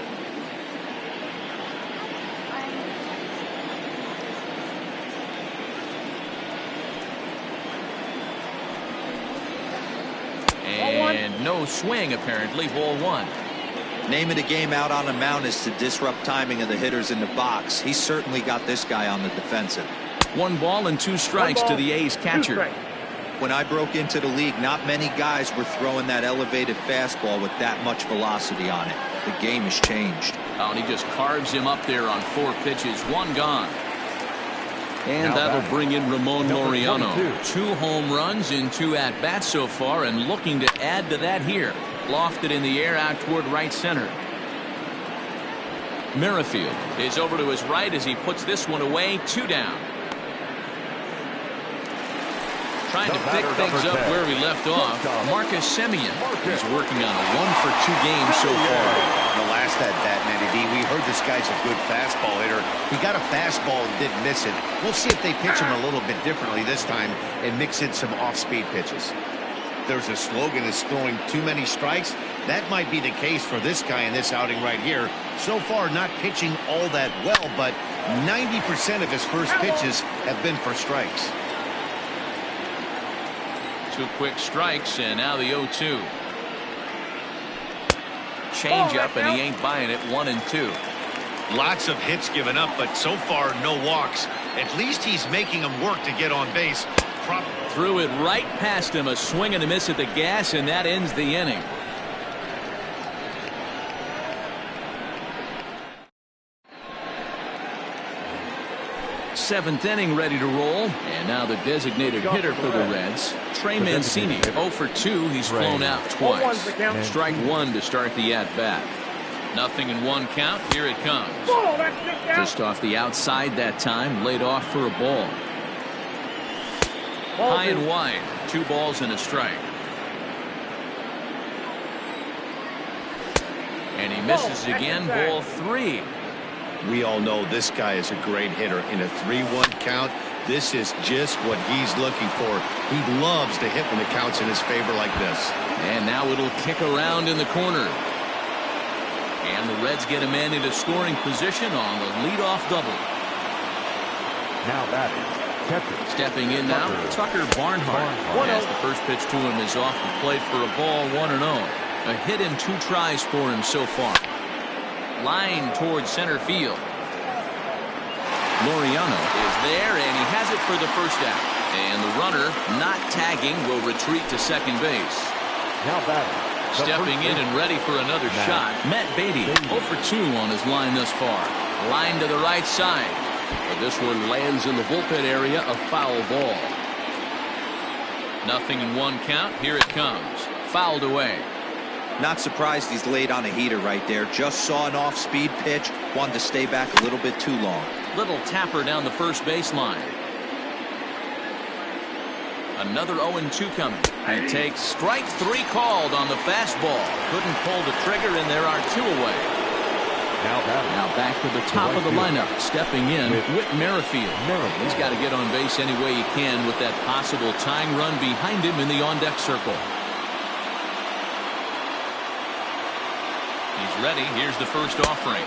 And no swing, apparently. Ball 1. Name of the game out on the mound is to disrupt timing of the hitters in the box. He's certainly got this guy on the defensive. 1 ball and 2 strikes to the A's catcher. When I broke into the league, not many guys were throwing that elevated fastball with that much velocity on it. The game has changed. Oh, and he just carves him up there on 4 pitches. 1 gone. And that'll bring in Ramon Laureano. 2 home runs in 2 at-bats so far, and looking to add to that here. Lofted in the air out toward right center. Merrifield is over to his right as he puts this one away. 2 down. Trying to pick things up where we left off. Marcus Semien is working on a 1 for 2 game so far. The last at-bat, Matty D, we heard this guy's a good fastball hitter. He got a fastball and didn't miss it. We'll see if they pitch him a little bit differently this time and mix in some off-speed pitches. There's a slogan that's throwing too many strikes. That might be the case for this guy in this outing right here. So far, not pitching all that well, but 90% of his first pitches have been for strikes. 2 quick strikes, and now the 0-2. Change up, and he ain't buying it. 1 and 2. Lots of hits given up, but so far no walks. At least he's making them work to get on base. Threw it right past him. A swing and a miss at the gas, and that ends the inning. Seventh inning ready to roll, and now the designated hitter for the Reds, Trey Mancini. 0 for 2. He's flown out twice. Strike 1 to start the at-bat. 0-1 count. Here it comes. Just off the outside that time, laid off for a ball. High and wide. 2 balls and a strike. And he misses again. Ball 3. We all know this guy is a great hitter. In a 3-1 count, this is just what he's looking for. He loves to hit when the count's in his favor like this. And now it'll kick around in the corner. And the Reds get a man into scoring position on the leadoff double. Now batting. Stepping in now, Tucker Barnhart. As the first pitch to him is off the plate for a ball. 1-0. A hit in 2 tries for him so far. Line towards center field. Laureano is there, and he has it for the first out. And the runner, not tagging, will retreat to second base. Now batting. Stepping in and ready for another shot. Matt Beatty, 0 for 2 on his line thus far. Line to the right side. But this one lands in the bullpen area, a foul ball. 0-1 count. Here it comes. Fouled away. Not surprised he's laid on a heater right there. Just saw an off-speed pitch. Wanted to stay back a little bit too long. Little tapper down the first baseline. Another 0-2 coming. He takes strike 3 called on the fastball. Couldn't pull the trigger, and there are 2 away. Now back to the top of the lineup. Stepping in, Whit Merrifield. He's got to get on base any way he can with that possible tying run behind him in the on-deck circle. He's ready. Here's the first offering.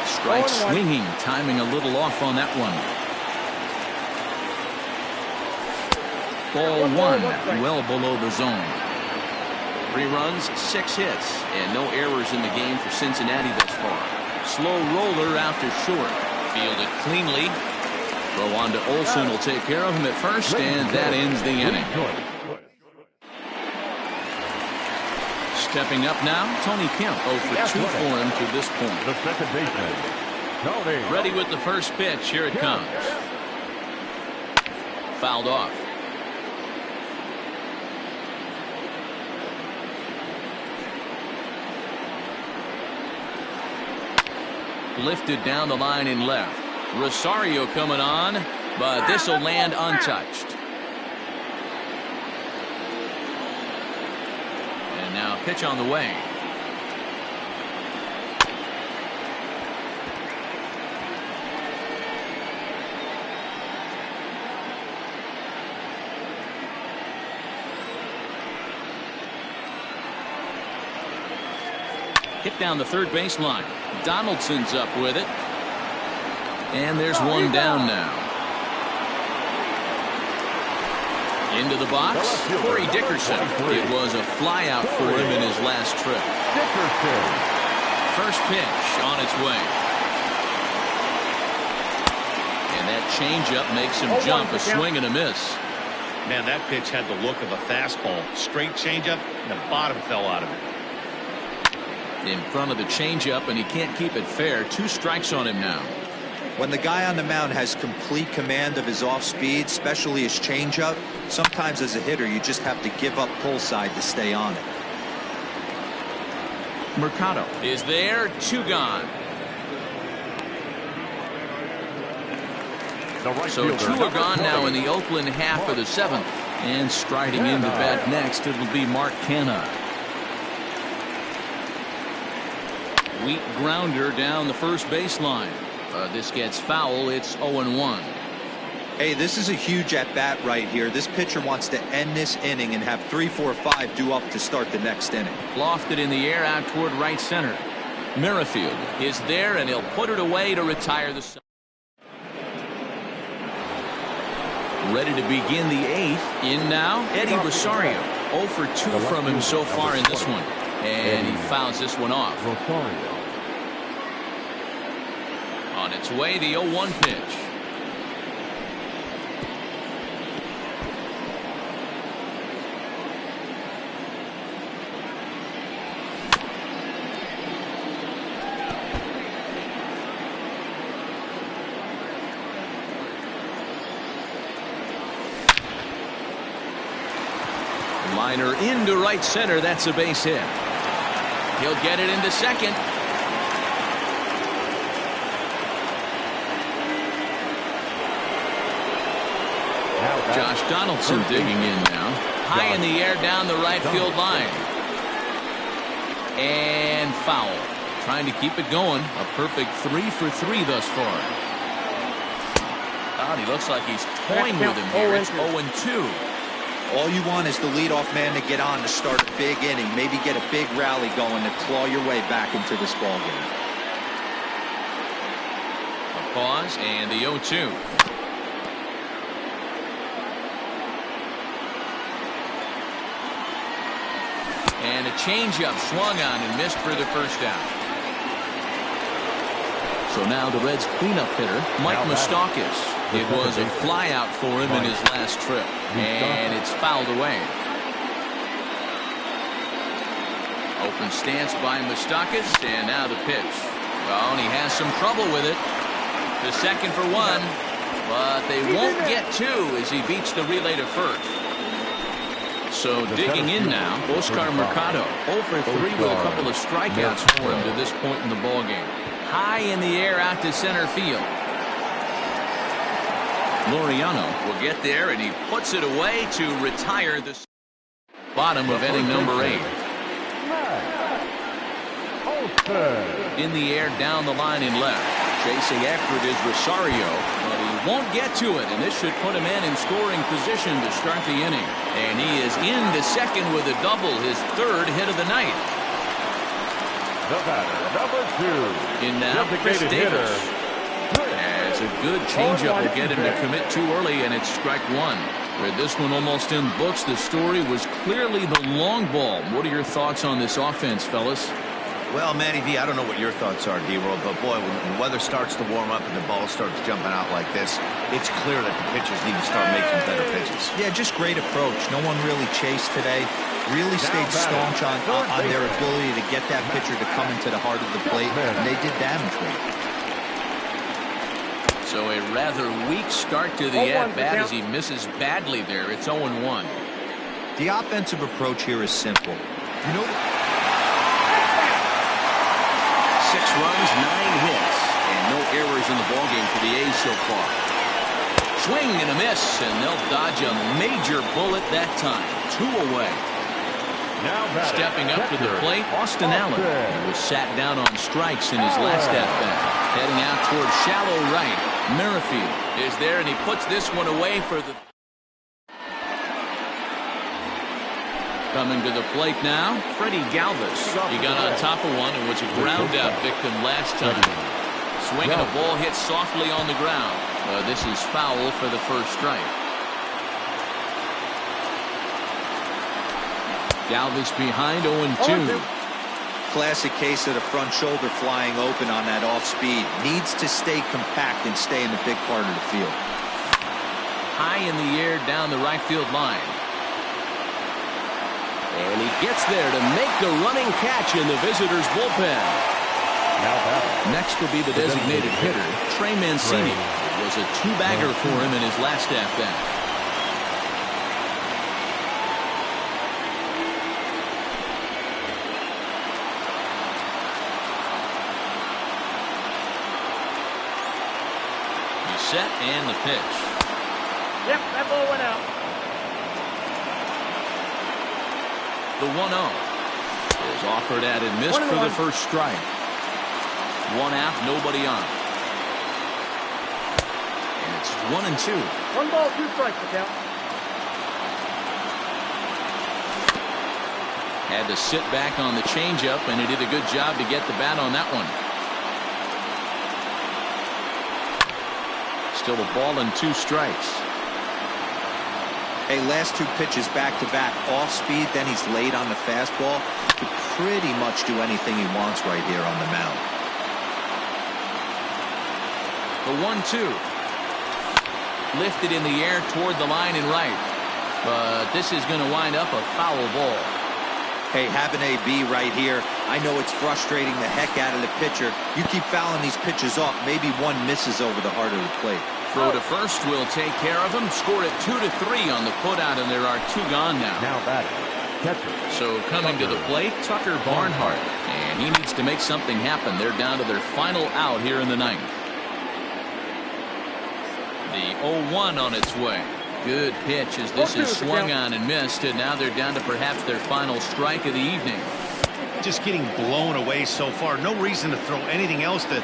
Strike swinging, timing a little off on that one. Ball one, well below the zone. 3 runs, 6 hits, and no errors in the game for Cincinnati thus far. Slow roller out to short. Fielded cleanly. Throw on to Olsen will take care of him at first, and that ends the inning. Stepping up now, Tony Kemp 0 for 2 for him to this point. The second baseman, Tony. Ready with the first pitch. Here it comes. Fouled off. Lifted down the line in left. Rosario coming on, but this will land untouched. And now pitch on the way. Hit down the third baseline. Donaldson's up with it. And there's one down now. Into the box, Corey Dickerson. It was a flyout for him in his last trip. First pitch on its way. And that changeup makes him jump. A swing and a miss. Man, that pitch had the look of a fastball. Straight changeup, and the bottom fell out of it. In front of the changeup, and he can't keep it fair. 2 strikes on him now. When the guy on the mound has complete command of his off speed, especially his changeup, sometimes as a hitter you just have to give up pull side to stay on it. Mercado is there. 2 gone. So 2 are gone now in the Oakland half of the 7th. And striding into bat next, it'll be Mark Canha. Weak grounder down the first baseline. This gets foul. It's 0-1. Hey, this is a huge at-bat right here. This pitcher wants to end this inning and have 3, 4, 5 due up to start the next inning. Lofted in the air out toward right center. Merrifield is there, and he'll put it away to retire the side. Ready to begin the 8th. In now, Eddie Rosario. 0 for 2 from him so far in this one. And he fouls this one off. On its way, the 0-1 pitch. Liner into right center. That's a base hit. He'll get it into second. Josh Donaldson digging in now. High in the air down the right field line. And foul. Trying to keep it going. A perfect 3 for 3 thus far. God, he looks like he's toying with him here. It's 0-2. All you want is the leadoff man to get on to start a big inning. Maybe get a big rally going to claw your way back into this ball game. A pause and the 0-2. And a changeup swung on and missed for the first out. So now the Reds' cleanup hitter, Mike Moustakas. It was a flyout for him in his last trip, and it's fouled away. Open stance by Moustakas, and now the pitch. Well, and he has some trouble with it. The second for 1, but they won't get 2 as he beats the relay to first. So digging in now, Oscar Mercado. 0 for 3 with a couple of strikeouts for him to this point in the ballgame. High in the air out to center field. Laureano will get there, and he puts it away to retire the bottom of inning number 8. Olsen. In the air, down the line and left. Chasing after it is Rosario, but he won't get to it, and this should put him in scoring position to start the inning. And he is into second with a double, his third hit of the night. The batter, number 2. In now, Chris Davis. As a good changeup will get him to commit too early, and it's strike one. With this one almost in books, the story was clearly the long ball. What are your thoughts on this offense, fellas? Well, Matty V, I don't know what your thoughts are, D-Roll, but boy, when the weather starts to warm up and the ball starts jumping out like this, it's clear that the pitchers need to start making better pitches. Yeah, just great approach. No one really chased today. Really stayed staunch on their ability to get that pitcher to come into the heart of the plate, and they did damage with it. So a rather weak start to the at-bat as he misses badly there. It's 0-1. The offensive approach here is simple. You know, 6 runs, 9 hits, and no errors in the ballgame for the A's so far. Swing and a miss, and they'll dodge a major bullet that time. 2 away. Stepping up to the plate, Austin Allen. He was sat down on strikes in his last at-bat. Heading out towards shallow right. Merrifield is there, and he puts this one away for the... Coming to the plate now, Freddie Galvis. He got on top of one and was a ground-out victim last time. Swinging a ball hit softly on the ground. This is foul for the first strike. Galvis behind 0-2. Classic case of the front shoulder flying open on that off speed. Needs to stay compact and stay in the big part of the field. High in the air down the right field line. And he gets there to make the running catch in the visitors' bullpen. Next will be the designated hitter, Trey Mancini. It was a 2-bagger for him in his last at-bat. Set and the pitch. Yep, that ball went out. The 1-0 is offered at and missed for the first strike. 1 out, nobody on. And it's 1-2. 1 ball, 2 strikes to count. Had to sit back on the changeup, and he did a good job to get the bat on that one. Still a ball and 2 strikes. Hey, last 2 pitches back-to-back off speed, then he's late on the fastball. He could pretty much do anything he wants right here on the mound. The 1-2. Lifted in the air toward the line and right. But this is going to wind up a foul ball. Hey, have an AB right here. I know it's frustrating the heck out of the pitcher. You keep fouling these pitches off, maybe one misses over the heart of the plate. Throw to first will take care of him. Scored it 2-3 on the putout, and there are 2 gone now. Now batting, catcher. So coming to the plate, Tucker Barnhart. And he needs to make something happen. They're down to their final out here in the 9th. The 0-1 on its way. Good pitch as this is swung on and missed, and now they're down to perhaps their final strike of the evening. Just getting blown away so far. No reason to throw anything else to